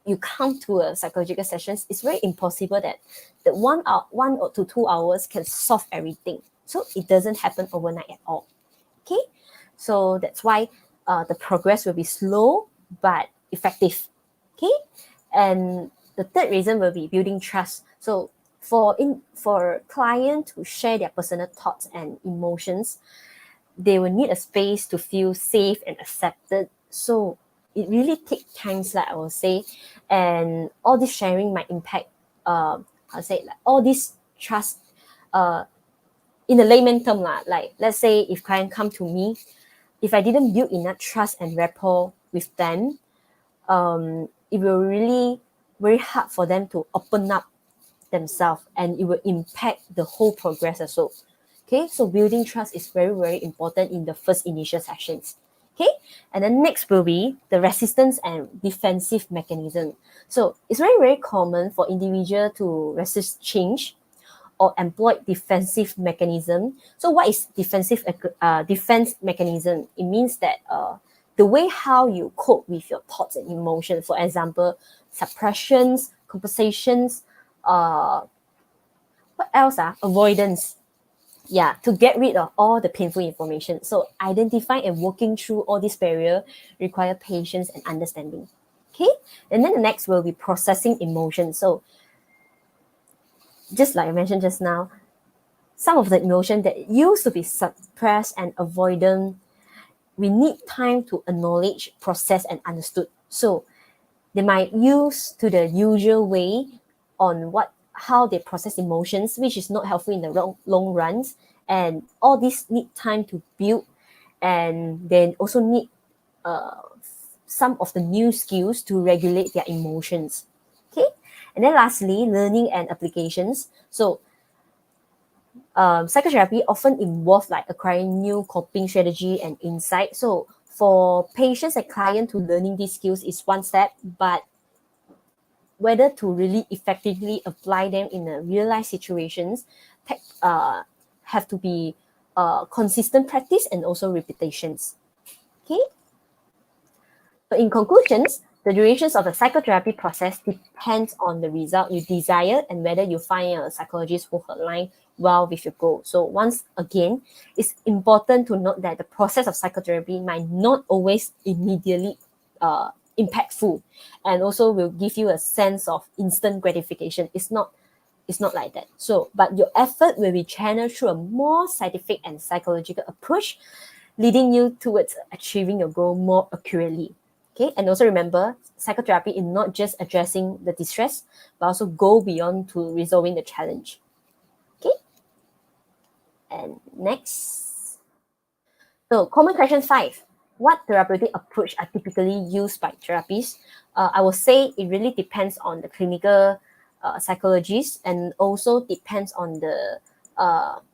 you come to a psychological sessions, it's very impossible that the 1 or to 2 hours can solve everything. So it doesn't happen overnight at all. Okay, so that's why the progress will be slow but effective. Okay, and the third reason will be building trust. So for client to share their personal thoughts and emotions, they will need a space to feel safe and accepted. So it really takes times, like I will say, and all this sharing might impact. I'll say like all this trust. Uh, in the layman term lah, like let's say if client come to me, if I didn't build enough trust and rapport with them, it will really very hard for them to open up themselves and it will impact the whole progress as well. Okay, so building trust is very important in the first initial sessions. Okay, and then next will be the resistance and defensive mechanism. So it's very common for individual to resist change or employ defensive mechanism. So what is defense mechanism? It means that the way how you cope with your thoughts and emotions. For example, suppressions, compensations, what else? Avoidance. Yeah, to get rid of all the painful information. So identifying and working through all these barriers require patience and understanding. Okay, and then the next will be processing emotions. So just like I mentioned just now, some of the emotion that used to be suppressed and avoided, we need time to acknowledge, process, and understood. So they might use to the usual way on how they process emotions, which is not helpful in the long runs. And all this need time to build, and then also need some of the new skills to regulate their emotions. Okay, and then lastly, learning and applications. So psychotherapy often involves like acquiring new coping strategy and insight. So for patients and clients to learning these skills is one step, but whether to really effectively apply them in a real life situations have to be consistent practice and also repetitions. Okay. So in conclusions, the durations of the psychotherapy process depends on the result you desire and whether you find a psychologist who align well with your goal. So once again, it's important to note that the process of psychotherapy might not always immediately impactful, and also will give you a sense of instant gratification. It's not like that. So, but your effort will be channeled through a more scientific and psychological approach, leading you towards achieving your goal more accurately. Okay, and also remember, psychotherapy is not just addressing the distress, but also go beyond to resolving the challenge. Okay, and next. So, common question 5. What therapeutic approach are typically used by therapists? I will say it really depends on the clinical psychologist, and also depends on the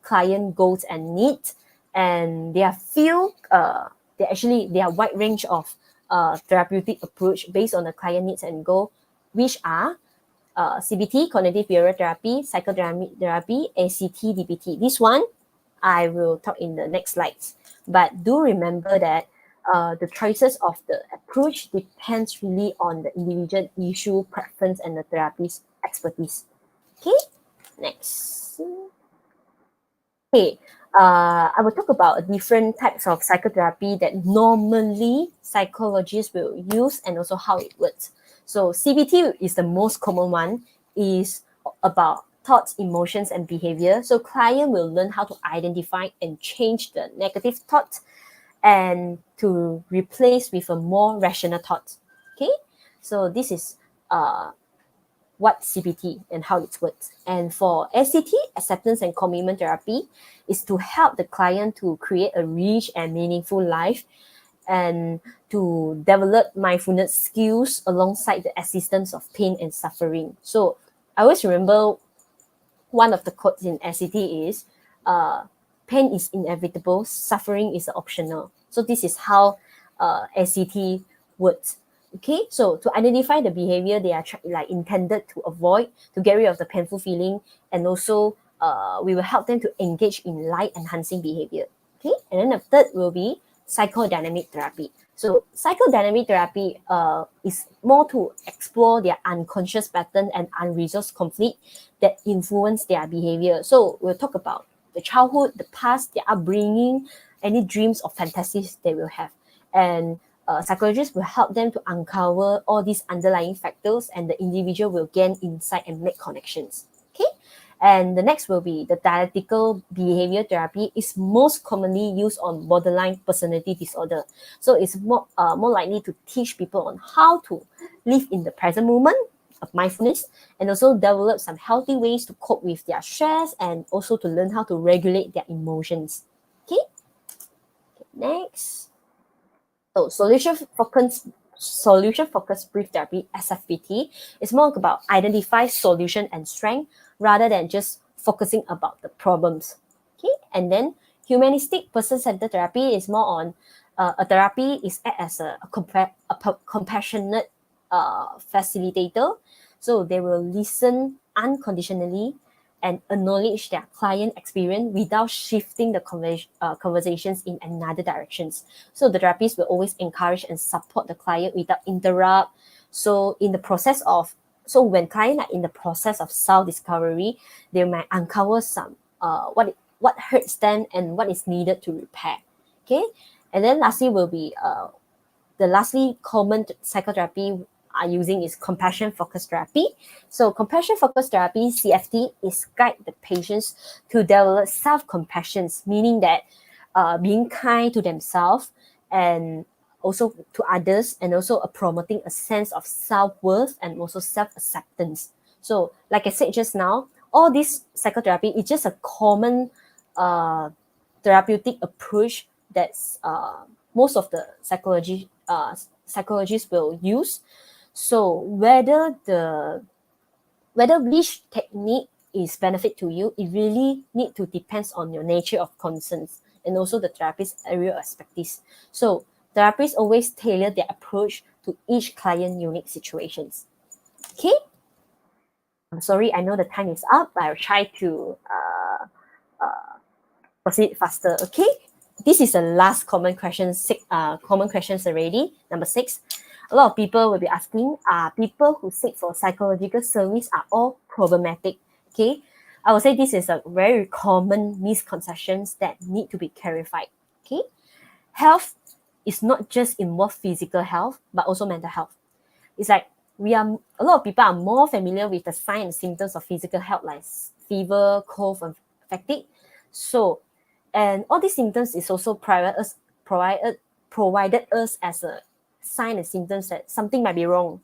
client goals and needs. And there are there are wide range of therapeutic approach based on the client needs and goal, which are CBT, cognitive behavioral therapy, psychotherapy, ACT, DBT. This one I will talk in the next slides. But do remember that the choices of the approach depends really on the individual issue, preference, and the therapist's expertise. Okay, next. Okay, I will talk about different types of psychotherapy that normally psychologists will use and also how it works. So CBT is the most common one, is about thoughts, emotions, and behavior. So client will learn how to identify and change the negative thoughts and to replace with a more rational thought. Okay, so this is what CBT and how it works. And for ACT, acceptance and commitment therapy, is to help the client to create a rich and meaningful life and to develop mindfulness skills alongside the assistance of pain and suffering. So I always remember one of the quotes in ACT is, pain is inevitable, suffering is optional. So this is how ACT works. Okay, so to identify the behavior they are intended to avoid, to get rid of the painful feeling, and also we will help them to engage in light enhancing behavior. Okay, and then the third will be psychodynamic therapy. So psychodynamic therapy is more to explore their unconscious pattern and unresolved conflict that influence their behavior. So we'll talk about the childhood, the past, their upbringing, any dreams or fantasies they will have. And psychologists will help them to uncover all these underlying factors, and the individual will gain insight and make connections. Okay, and the next will be the dialectical behavior therapy. Is most commonly used on borderline personality disorder. So it's more likely to teach people on how to live in the present moment of mindfulness, and also develop some healthy ways to cope with their stress, and also to learn how to regulate their emotions. Okay, next. So solution focused brief therapy, SFBT, is more about identify solution and strength rather than just focusing about the problems. Okay, and then humanistic person-centered therapy is more on a therapy is act as a compassionate facilitator. So they will listen unconditionally and acknowledge their client experience without shifting the conversations in another directions. So the therapist will always encourage and support the client without interrupt. So when clients are in the process of self-discovery, they might uncover some what hurts them and what is needed to repair. Okay, and then lastly will be the lastly common psychotherapy are using is compassion focused therapy. So compassion focused therapy, CFT, is guide the patients to develop self-compassion, meaning that being kind to themselves and also to others, and also promoting a sense of self-worth and also self-acceptance. So like I said just now, all this psychotherapy is just a common therapeutic approach that's most of the psychologists will use. So whether which technique is benefit to you, it really need to depends on your nature of concerns and also the therapist's area of expertise. So therapists always tailor their approach to each client unique situations. Okay, I'm sorry, I know the time is up, but I'll try to proceed faster. Okay, this is the last common question. Common questions already. Number 6. A lot of people will be asking, are people who seek for psychological service are all problematic? Okay, I would say this is a very common misconceptions that need to be clarified. Okay, health is not just involve physical health, but also mental health. It's like a lot of people are more familiar with the signs and symptoms of physical health, like fever, cough, and fatigue. So, and all these symptoms is also provided us as a sign and symptoms that something might be wrong,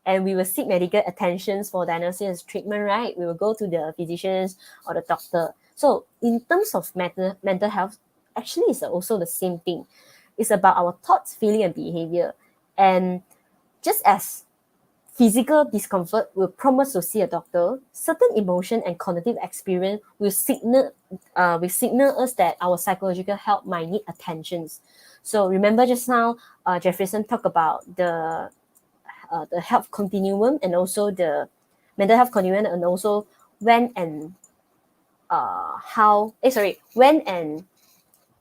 and we will seek medical attentions for diagnosis, treatment. Right? We will go to the physicians or the doctor. So, in terms of mental health, actually, it's also the same thing. It's about our thoughts, feeling, and behavior. And just as physical discomfort will prompt us to see a doctor, certain emotion and cognitive experience will signal us that our psychological health might need attentions. So remember just now, Jefferson talked about the health continuum and also the mental health continuum, and also when and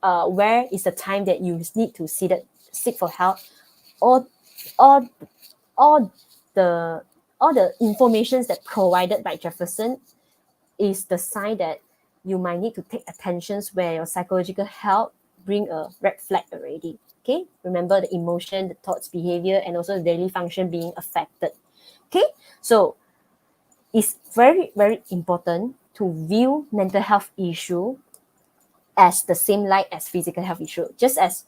where is the time that you need to seek for help. All the information that provided by Jefferson is the sign that you might need to take attentions where your psychological health bring a red flag already. Okay, remember the emotion, the thoughts, behavior, and also the daily function being affected. Okay, so it's very, very important to view mental health issue as the same light as physical health issue. Just as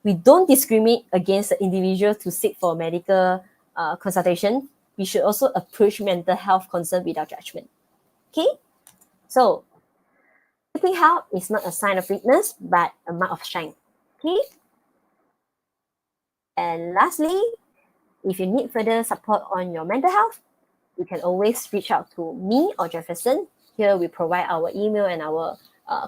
we don't discriminate against the individual to seek for medical consultation, we should also approach mental health concern without judgment. Okay, so seeking help is not a sign of weakness, but a mark of strength. Okay, and lastly, if you need further support on your mental health, you can always reach out to me or Jefferson. Here we provide our email and our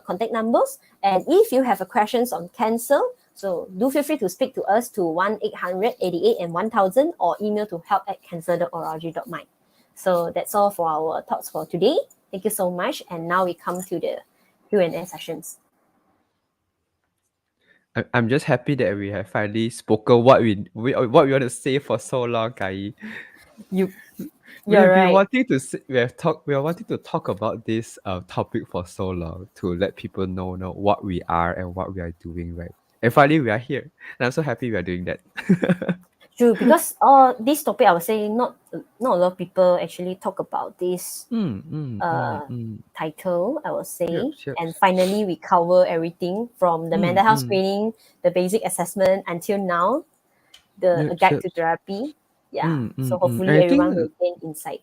contact numbers. And if you have questions on cancer, so do feel free to speak to us to 1-800-88-1000 or email to help@cancer.org.my. So that's all for our thoughts for today. Thank you so much. And now we come to the Q&A sessions. I'm just happy that we have finally spoken what we want to say for so long, Kai. You're We are right. wanting to talk about this topic for so long, to let people know what we are and what we are doing, right? And finally we are here. And I'm so happy we are doing that. True, because this topic, I would say not a lot of people actually talk about this title, I would say. Sure. And finally, we cover everything from the mental health screening, the basic assessment, until now, the guide to therapy. Yeah. So hopefully everyone will gain insight.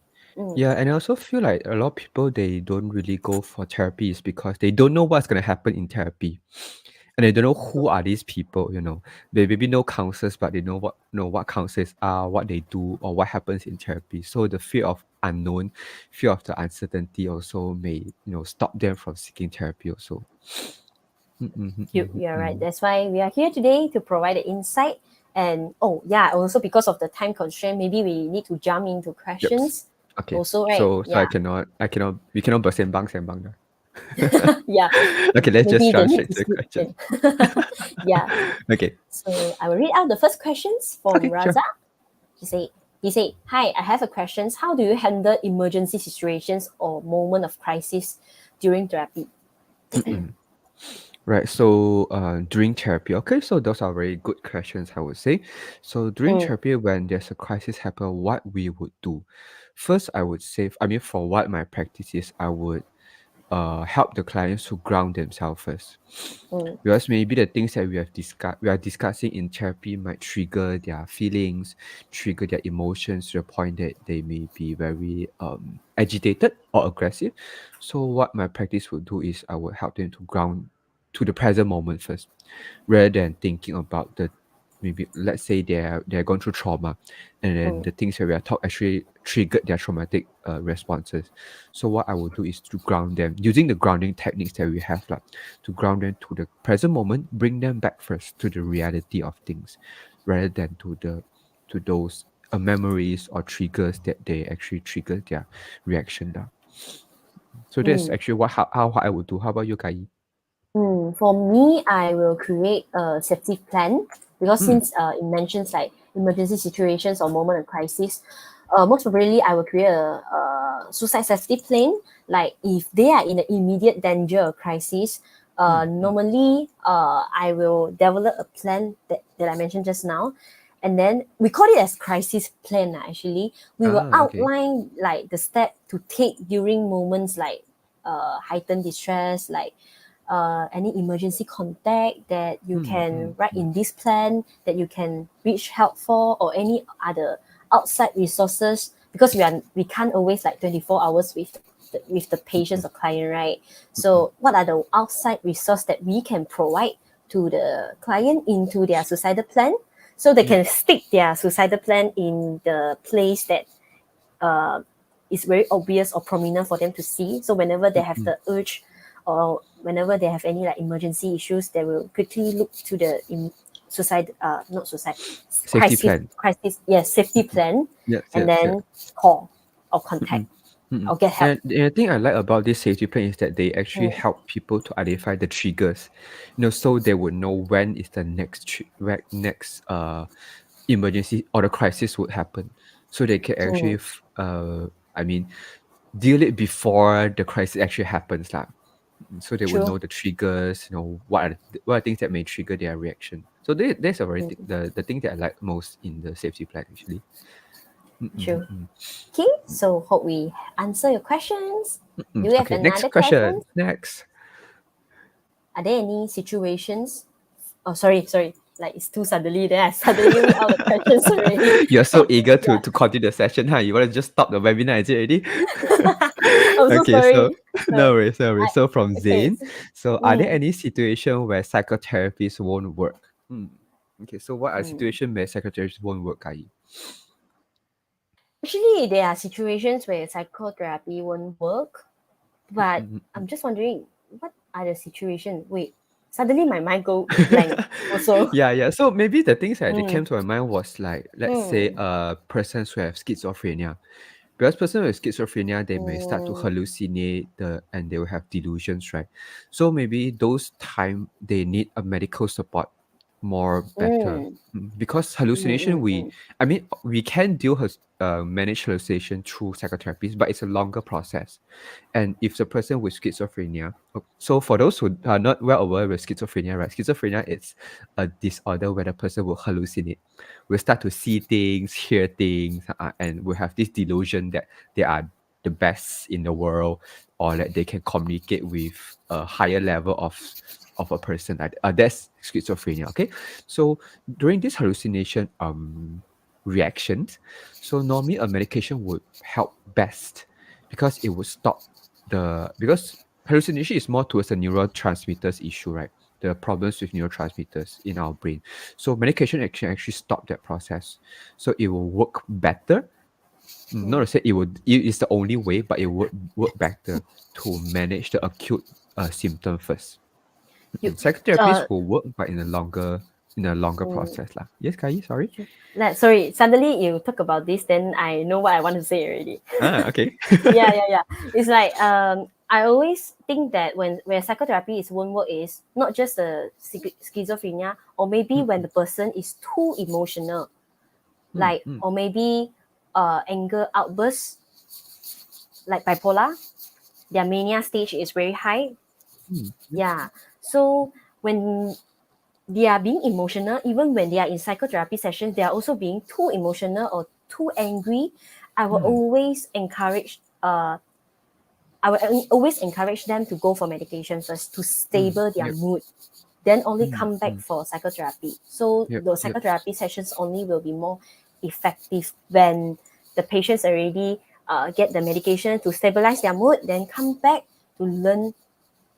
Yeah, and I also feel like a lot of people, they don't really go for therapies because they don't know what's going to happen in therapy. And they don't know who are these people, They maybe know counselors, but they know what counselors are, what they do, or what happens in therapy. So the fear of unknown, fear of the uncertainty also may, stop them from seeking therapy also. You're right. That's why we are here today to provide the insight. And also because of the time constraint, maybe we need to jump into questions. Okay. also, right? So Yeah. we cannot bersembang sembang dah. Yeah. Okay, let's just Maybe they jump need straight to to the sleep question. then. Yeah. Okay. So I will read out the first questions from Okay, sure. Raza. He said, hi, I have a question. How do you handle emergency situations or moment of crisis during therapy? Right. So during therapy, okay, so those are very good questions, I would say. So during Mm, therapy, when there's a crisis happen, what we would do. First, I would say, I mean, for what my practice is, I would help the clients to ground themselves first. mm, Because maybe the things that we are discussing in therapy might trigger their feelings, trigger their emotions to the point that they may be very agitated or aggressive. So what my practice would do is I would help them to ground to the present moment first, rather than thinking about the maybe let's say they're going through trauma, and then mm, the things that we are taught actually triggered their traumatic responses. So what I will do is to ground them using the grounding techniques that we have, like to ground them to the present moment, bring them back first to the reality of things, rather than to those memories or triggers that they actually trigger their reaction down. So that's mm. actually how I would do. How about you, Kai? For me, I will create a safety plan because Mm, since it mentions like emergency situations or moment of crisis, most probably I will create a suicide safety plan. Like if they are in an immediate danger or crisis, normally I will develop a plan that I mentioned just now. And then we call it as crisis plan actually. We will okay. outline like the step to take during moments like heightened distress, like any emergency contact that you can write in this plan that you can reach help for, or any other outside resources, because we can't always like 24 hours with the patients or client, right? So what are the outside resource that we can provide to the client into their suicidal plan, so they can stick their suicidal plan in the place that uh, is very obvious or prominent for them to see. So whenever they have the urge, or whenever they have any like emergency issues, they will quickly look to the not suicide, Safety plan. yes, safety plan, Yeah, and yeah, yeah. then call or contact Mm-mm. or get help. And the thing I like about this safety plan is that they actually Mm, help people to identify the triggers, so they would know when is the next emergency or the crisis would happen, so they can actually mm, I mean deal it before the crisis actually happens, lah. So they would true. know the triggers, what are things that may trigger their reaction. So there's a very Mm, the thing that I like most in the safety plan actually. true. Mm-mm-mm. Okay, so hope we answer your questions. Do you have Okay, next another question. question? Next. Are there any situations? Oh, sorry. Like it's too suddenly. Then I suddenly read out the questions already. You're so eager Yeah, to continue the session, huh? You want to just stop the webinar, is it already? I'm so Okay, so sorry. no No, worries, no worries. I So from okay. Zane, so are there any situation where psychotherapies won't work? Okay, so what are Mm. situations where psychotherapies won't work, Kai? Actually, there are situations where psychotherapy won't work, but Mm, I'm just wondering what are the situations. Wait, suddenly my mind go blank. Also, yeah. So maybe the things that they came mm, to my mind was like, let's say, mm, persons who have schizophrenia. Because person with schizophrenia, they may start to mm, hallucinate and they will have delusions, right? So maybe those time they need a medical support more better. mm, Because mm, hallucination, mm, mm. we can manage hallucination through psychotherapies, but it's a longer process. And if the person with schizophrenia, so for those who are not well aware with schizophrenia, right? Schizophrenia is a disorder where the person will hallucinate, will start to see things, hear things, and will have this delusion that they are the best in the world, or that they can communicate with a higher level of a person. That's schizophrenia. Okay, so during this hallucination reactions, so normally a medication would help best because it would stop because hallucination is more towards the neurotransmitters issue, right? The problems with neurotransmitters in our brain. So medication actually stop that process. So it will work better. Not to say it is the only way, but it would work better to manage the acute symptom first. You, Psychotherapies uh, will work, but in a longer. in a longer process lah. Yes, Kai, sorry. Sorry, suddenly you talk about this, then I know what I want to say already. Okay. Yeah. It's like I always think that where psychotherapy is won't work is not just the schizophrenia, or maybe when the person is too emotional, like or maybe anger outbursts, like bipolar, their mania stage is very high. Yeah. So when they are being emotional, even when they are in psychotherapy sessions, they are also being too emotional or too angry. I will always encourage them to go for medication first to stable their mood, then only come back for psychotherapy. So those psychotherapy sessions only will be more effective when the patients already get the medication to stabilize their mood, then come back to learn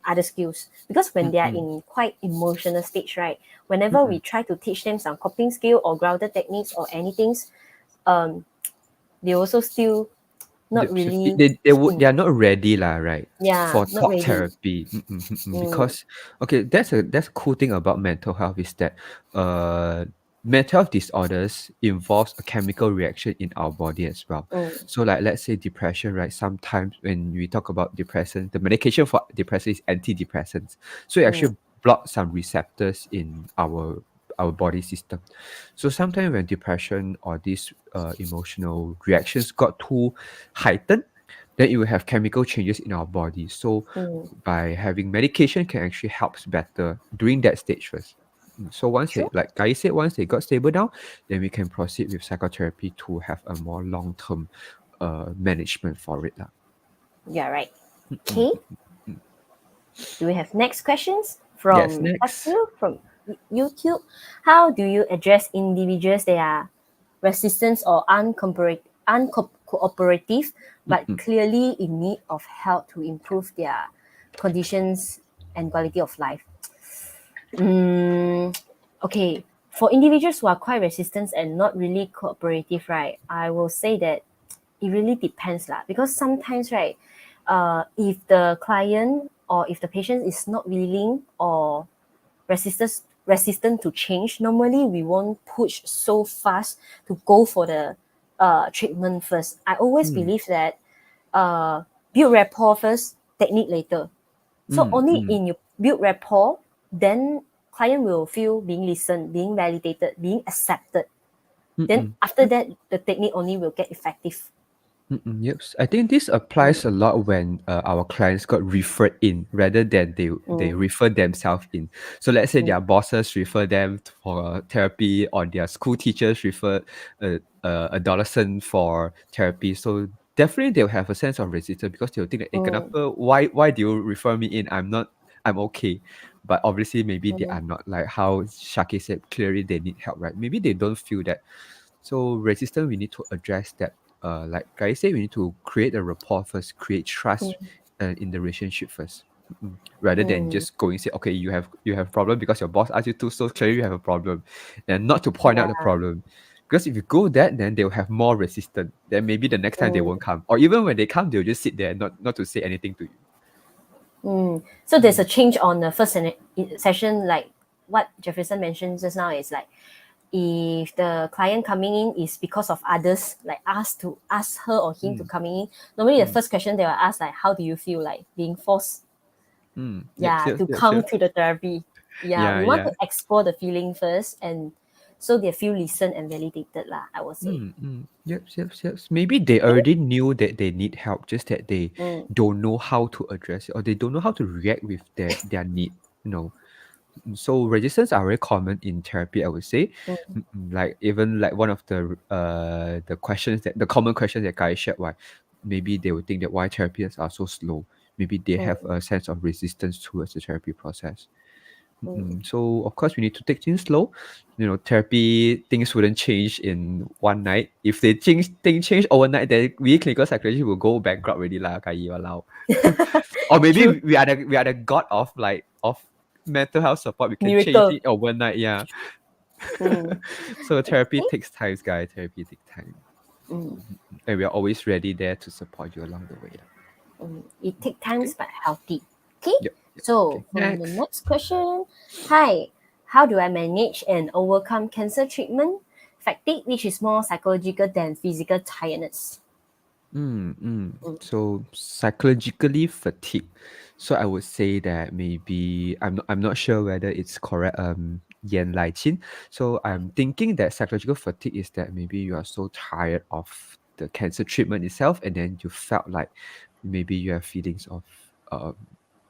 other skills. Because when they are in quite emotional stage, right, whenever we try to teach them some coping skill or grounded techniques or anything, they also still not really they are not ready lah, right? For not talk ready. therapy. Because okay, that's a cool thing about mental health is that mental health disorders involves a chemical reaction in our body as well. So like let's say depression, right? Sometimes when we talk about depression, the medication for depression is antidepressants. So it actually blocks some receptors in our body system. So sometimes when depression or these emotional reactions got too heightened, then it will have chemical changes in our body. So by having medication can actually helps better during that stage first. So once True. like Guy said, once they got stable down, then we can proceed with psychotherapy to have a more long-term management for it. Yeah, right. Okay. Do we have next questions from Yes, next. Tatsu from YouTube? How do you address individuals that are resistant or uncooperative, but clearly in need of help to improve their conditions and quality of life? Okay, for individuals who are quite resistant and not really cooperative, right, I will say that it really depends lah. Because sometimes, right, if the client or if the patient is not willing or resistant to change, normally we won't push so fast to go for the treatment first. I always believe that build rapport first, technique later. So only in you build rapport, then client will feel being listened, being validated, being accepted. Then after that, the technique only will get effective. Yep. I think this applies a lot when our clients got referred in rather than they refer themselves in. So let's say their bosses refer them for therapy or their school teachers refer a adolescent for therapy. So definitely they'll have a sense of resistance because they'll think that, kenapa, why do you refer me in? I'm okay. But obviously maybe they are not, like how Shaki said, clearly they need help, right? Maybe they don't feel that. So resistance, we need to address that. Like Guy said, we need to create a rapport first, create trust in the relationship first, rather than just going say, okay, you have problem because your boss asked you to, so clearly you have a problem, and not to point out the problem. Because if you go that, then they'll have more resistance. Then maybe the next time they won't come, or even when they come, they'll just sit there, not to say anything to you. So there's a change on the first session, like what Jefferson mentioned just now. Is like if the client coming in is because of others, like ask her or him to coming in, normally the first question they will ask, like, how do you feel like being forced to come to the therapy? We want to explore the feeling first, and so they feel listened and validated lah, I would say. Yep. Maybe they already knew that they need help, just that they don't know how to address it, or they don't know how to react with their need, So resistance are very common in therapy, I would say. Like even like one of the questions, that the common questions that guys shared, why maybe they would think that why therapists are so slow. Maybe they have a sense of resistance towards the therapy process. So of course we need to take things slow. Therapy things wouldn't change in one night. If things change overnight, then we clinical psychology will go bankrupt already lah. Or maybe we are the god of mental health support. We can Miracle. change it overnight. Yeah. So therapy takes time, guys. Therapy takes time. And we are always ready there to support you along the way. It takes time, but healthy. Okay. Yep. So Okay. from the next question, hi, How do I manage and overcome cancer treatment? Fatigue, which is more psychological than physical tiredness. So psychologically fatigue. So I would say that maybe I'm not sure whether it's correct. Yan Lai Chin. So I'm thinking that psychological fatigue is that maybe you are so tired of the cancer treatment itself, and then you felt like maybe you have feelings of um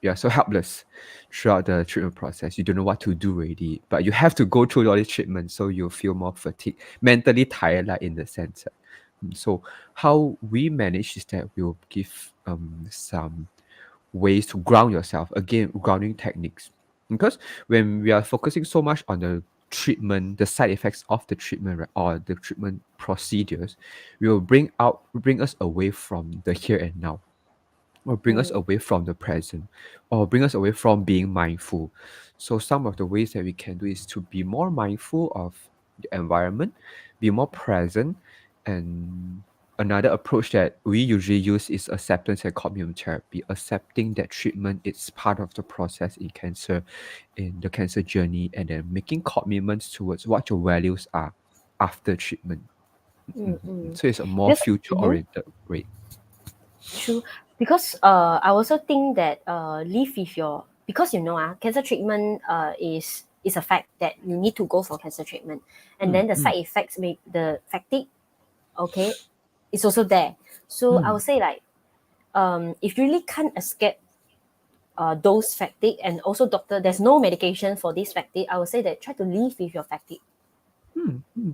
you are so helpless throughout the treatment process. You don't know what to do already, but you have to go through all this treatment, so you feel more fatigued, mentally tired, like in the sense. So how we manage is that we'll give some ways to ground yourself. Again, grounding techniques. Because when we are focusing so much on the treatment, the side effects of the treatment, right, or the treatment procedures, will bring us away from the here and now, or bring us Mm, away from the present, or bring us away from being mindful. So some of the ways that we can do is to be more mindful of the environment, be more present. And another approach that we usually use is acceptance and commitment therapy, accepting that treatment is part of the process in cancer, in the cancer journey, and then making commitments towards what your values are after treatment. mm, mm. So it's a more Because future oriented way. true. Because I also think that live with your, because cancer treatment is a fact that you need to go for cancer treatment, and Mm, then the mm, side effects may the fatigue, okay, it's also there. So I mm, would say like if you really can't escape those fatigue, and also doctor, there's no medication for this fatigue, I would say that try to live with your fatigue.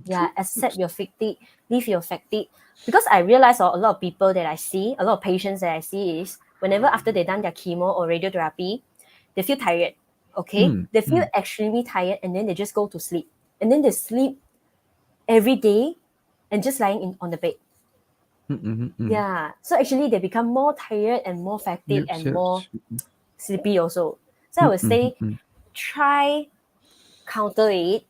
Yeah, true. accept your fatigue, live your fatigue. Because I realize a lot of people that I see, a lot of patients that I see is whenever after they done their chemo or radiotherapy, they feel tired. Okay, Mm, they feel mm, extremely tired, and then they just go to sleep, and then they sleep every day, and just lying on the bed. mm, mm, mm. Yeah, so actually they become more tired and more fatigued Yep, and yep. more sleepy also. So I Mm, would mm, say mm, try counter it.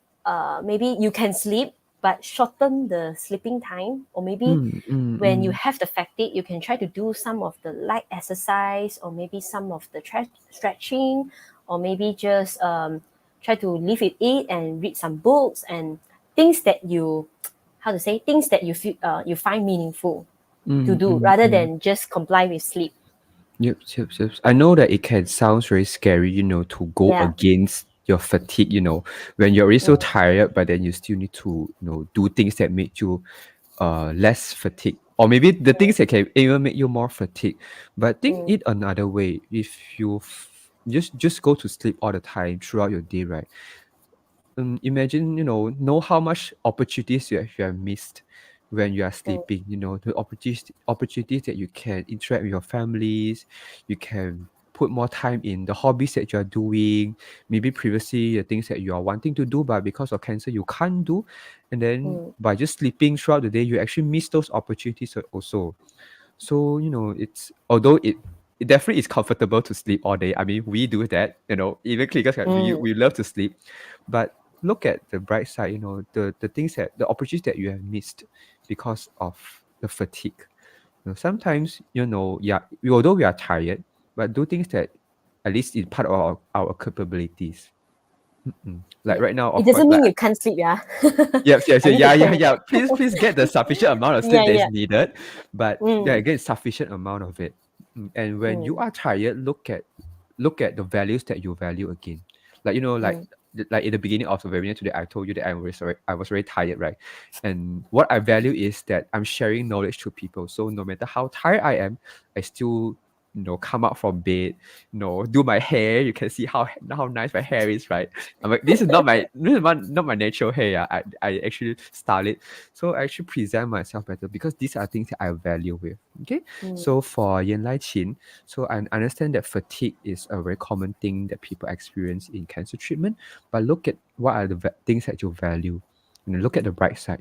Maybe you can sleep, but shorten the sleeping time, or maybe mm, mm, when you mm, have the fatigue, you can try to do some of the light exercise, or maybe some of the stretching, or maybe just try to live with it and read some books and things that you, how to say, things that you feel you find meaningful to mm, do mm, rather mm. than just comply with sleep. Yep, yep, yep. I know that it can sound very scary, to go Yeah. against your fatigue, when you're already so Mm, tired, but then you still need to, do things that make you less fatigued. Or maybe the things that can even make you more fatigued. But think mm, it another way. If you just go to sleep all the time throughout your day, right? Imagine, know how much opportunities you have missed when you are mm, sleeping. The opportunities that you can interact with your families, you can put more time in the hobbies that you are doing. Maybe previously the things that you are wanting to do, but because of cancer you can't do, and then mm, by just sleeping throughout the day, you actually miss those opportunities also. So, it's although it definitely is comfortable to sleep all day. I mean, we do that, even clickers, like, we, mm, we love to sleep. But look at the bright side, the things the opportunities that you have missed because of the fatigue. Sometimes, yeah, although we are tired, but do things that at least is part of our capabilities. Like yeah. right now, It of course, doesn't like mean you can't sleep, yeah. yes, yes, I yes, need to yeah, yeah, clear yeah. that. Please get the sufficient amount of sleep Yeah, that is yeah. needed, but yeah, Mm, get sufficient amount of it. And when you mm, are tired, look at the values that you value again. Like mm, like in the beginning of the webinar today, I told you that I was very tired, right? And what I value is that I'm sharing knowledge to people. So no matter how tired I am, I still come out from bed, do my hair. You can see how nice my hair is, right? I'm like, this is not my natural hair. Yeah. I actually style it. So I actually present myself better because these are things that I value with. Okay. mm, So for Yen Lai Chin, so I understand that fatigue is a very common thing that people experience in cancer treatment. But look at what are the things that you value. Look at the bright side,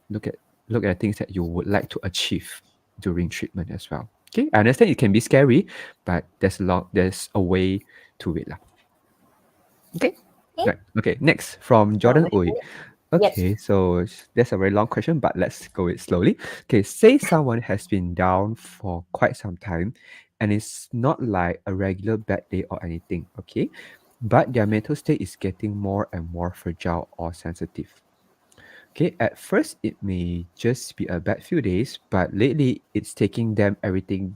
Look at look at things that you would like to achieve during treatment as well. Okay. I understand it can be scary, but there's a way to it. Lah. Okay. okay. Right. Okay. Next from So Jordan Uy. yes. Okay, so that's a very long question, but let's go it slowly. Okay, say someone has been down for quite some time and it's not like a regular bad day or anything. Okay. but their mental state is getting more and more fragile or sensitive. Okay, at first it may just be a bad few days, but lately it's taking them everything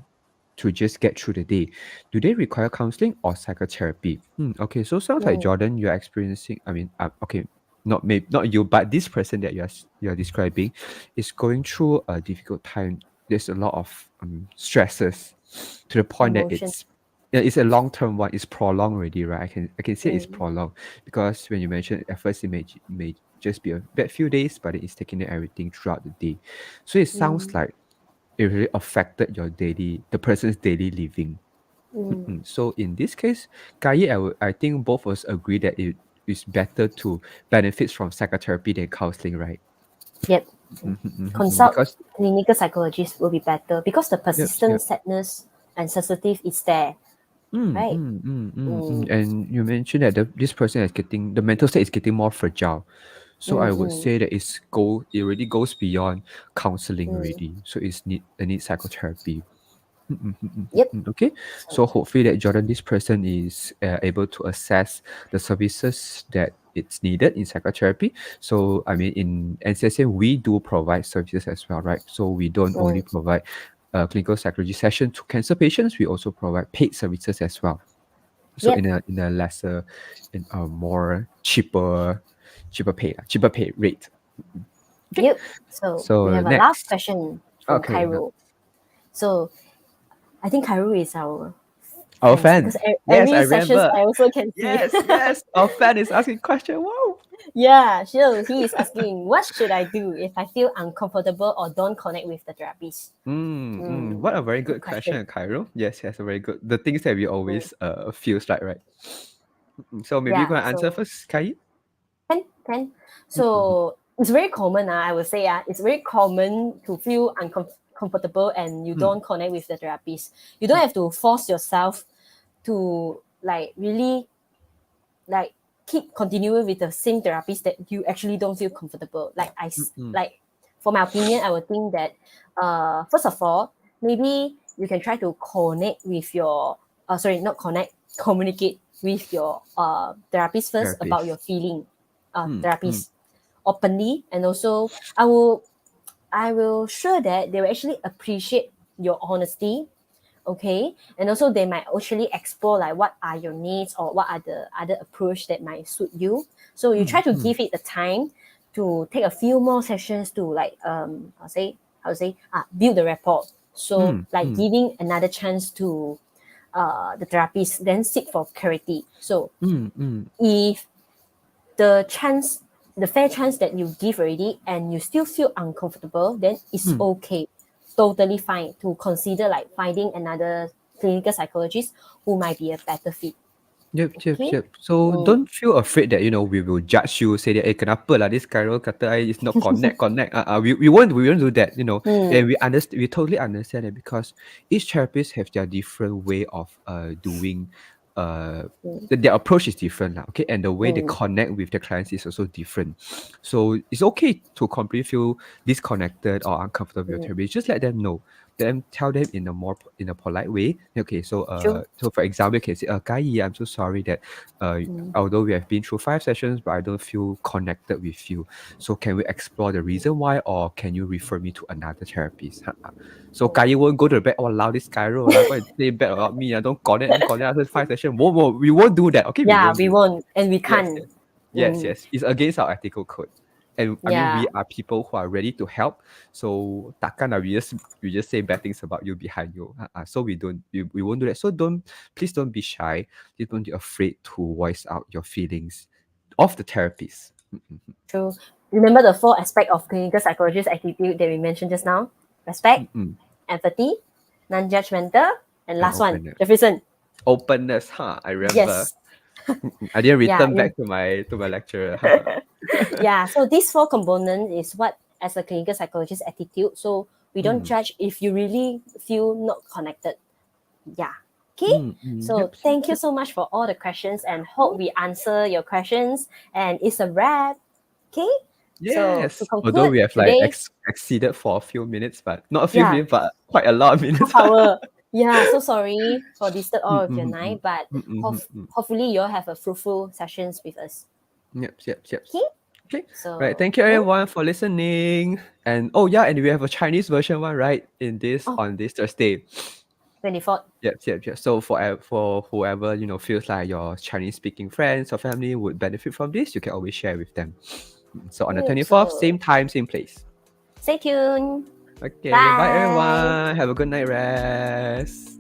to just get through the day. Do they require counseling or psychotherapy? Okay, so sounds like Mm, Jordan, you're experiencing. I mean, okay, not you, but this person that you're describing is going through a difficult time. There's a lot of stresses to the point that emotion. it's a long term one. It's prolonged already, right? I can say it's Mm, prolonged because when you mentioned at first it may just be a bad few days, but it's taking everything throughout the day. So it sounds mm, like it really affected the person's daily living. mm. So in this case, Kai, I think both of us agree that it is better to benefit from psychotherapy than counseling, right? Yep. Consult Because clinical psychologist will be better because the yep, persistent yep. sadness and sensitive is there, right? Mm, And you mentioned that this person is getting the mental state is getting more fragile. So I mm, would mm, say that it already goes beyond counseling mm. already. So it needs psychotherapy. Yep. Okay, So, so hopefully that Jordan, this person is able to assess the services that it's needed in psychotherapy. So I mean, in NCSA we do provide services as well, right? So we don't only mm, provide clinical psychology session to cancer patients. We also provide paid services as well. So yep. in a lesser, in a more cheaper pay rate. Okay. Yep. So we So have a last next, question from okay, Cairo. So I think Cairo is our our fans because fan. Yes, I every sessions remember. I also can see. Yes, our fan is asking question. Wow. Yeah, sure. He is asking, what should I do if I feel uncomfortable or don't connect with the therapist? What a very Good good question. question, Cairo. Yes, a very good. The things that we Mm, always feels like, right? So maybe you yeah. gonna answer So first, Kai? can. Mm-hmm. So it's very common. I would say. It's very common to feel uncomfortable and you don't connect with the therapist. You don't have to force yourself to like really like keep continuing with the same therapist that you actually don't feel comfortable. Like for my opinion, I would think that first of all, maybe you can try to connect with your not connect, communicate with your therapist first about your Therapist. feeling Mm, mm, therapist openly, and also I will sure that they will actually appreciate your honesty, okay, and also they might actually explore like what are your needs or what are the other approach that might suit you. So you try to mm, give it the time to take a few more sessions to like build the rapport. So like mm, giving another chance to the therapist, then seek for clarity. So mm, if the chance, the fair chance that you give already and you still feel uncomfortable, then it's mm. okay, totally fine to consider like finding another clinical psychologist who might be a better fit. Okay. Yep. So Mm, don't feel afraid that we will judge you, say that kenapa lah this Carol kata I is not connect. We won't do that, and mm, we totally understand it because each therapist have their different way of doing mm, their approach is different lah, okay, and the way they mm, connect with their clients is also different. So it's okay to completely feel disconnected or uncomfortable with your mm. therapist. Just let them know. Then tell them in a polite way. Okay, True. so for example, you can say, Kai, I'm so sorry that Mm, although we have been through 5 sessions, but I don't feel connected with you. So can we explore the reason why, or can you refer me to another therapist? So mm. Kai won't go to the back. Oh, allow this Cairo, like go and say bad about me. I don't connect after 5 sessions. We won't do that. Okay, we Yeah, won't we do that. won't and we Yes, can't. yes. Yes, Mm, yes. It's against our ethical code. And I mean, yeah. we are people who are ready to help. So takkan we just say bad things about you behind you. So we won't do that. So please don't be shy. Please don't be afraid to voice out your feelings of the therapist. True. Remember the four aspects of clinical psychologist attitude that we mentioned just now: respect, empathy, non-judgmental, and And last one, openness. Jefferson. Openness, huh? I remember. Yes. I didn't Yeah. return back to my lecturer. Yeah. So these four components is what as a clinical psychologist attitude. So we don't Mm, judge if you really feel not connected. Yeah. Okay. So yep, thank you yep. so much for all the questions and hope we answer your questions. And it's a wrap. Okay. So to Yes. Although conclude we have like today, exceeded for a few minutes, but not a few yeah, minutes, but quite a lot of half minutes. hour. Yeah, so sorry for disturb all of your Mm, night, but mm, mm, mm. hopefully you'll have a fruitful sessions with us. Yep, yep, yep. Okay, Okay. Right. so Thank you yeah. everyone for listening. And oh yeah, and we have a Chinese version one, right? In this Oh, on this Thursday. 24th. Yep, yep, yep. So for whoever feels like your Chinese speaking friends or family would benefit from this, you can always share with them. So on the Yep, 24th, so same time, same place. stay tuned. Okay, bye Bye. everyone. Have a good night rest.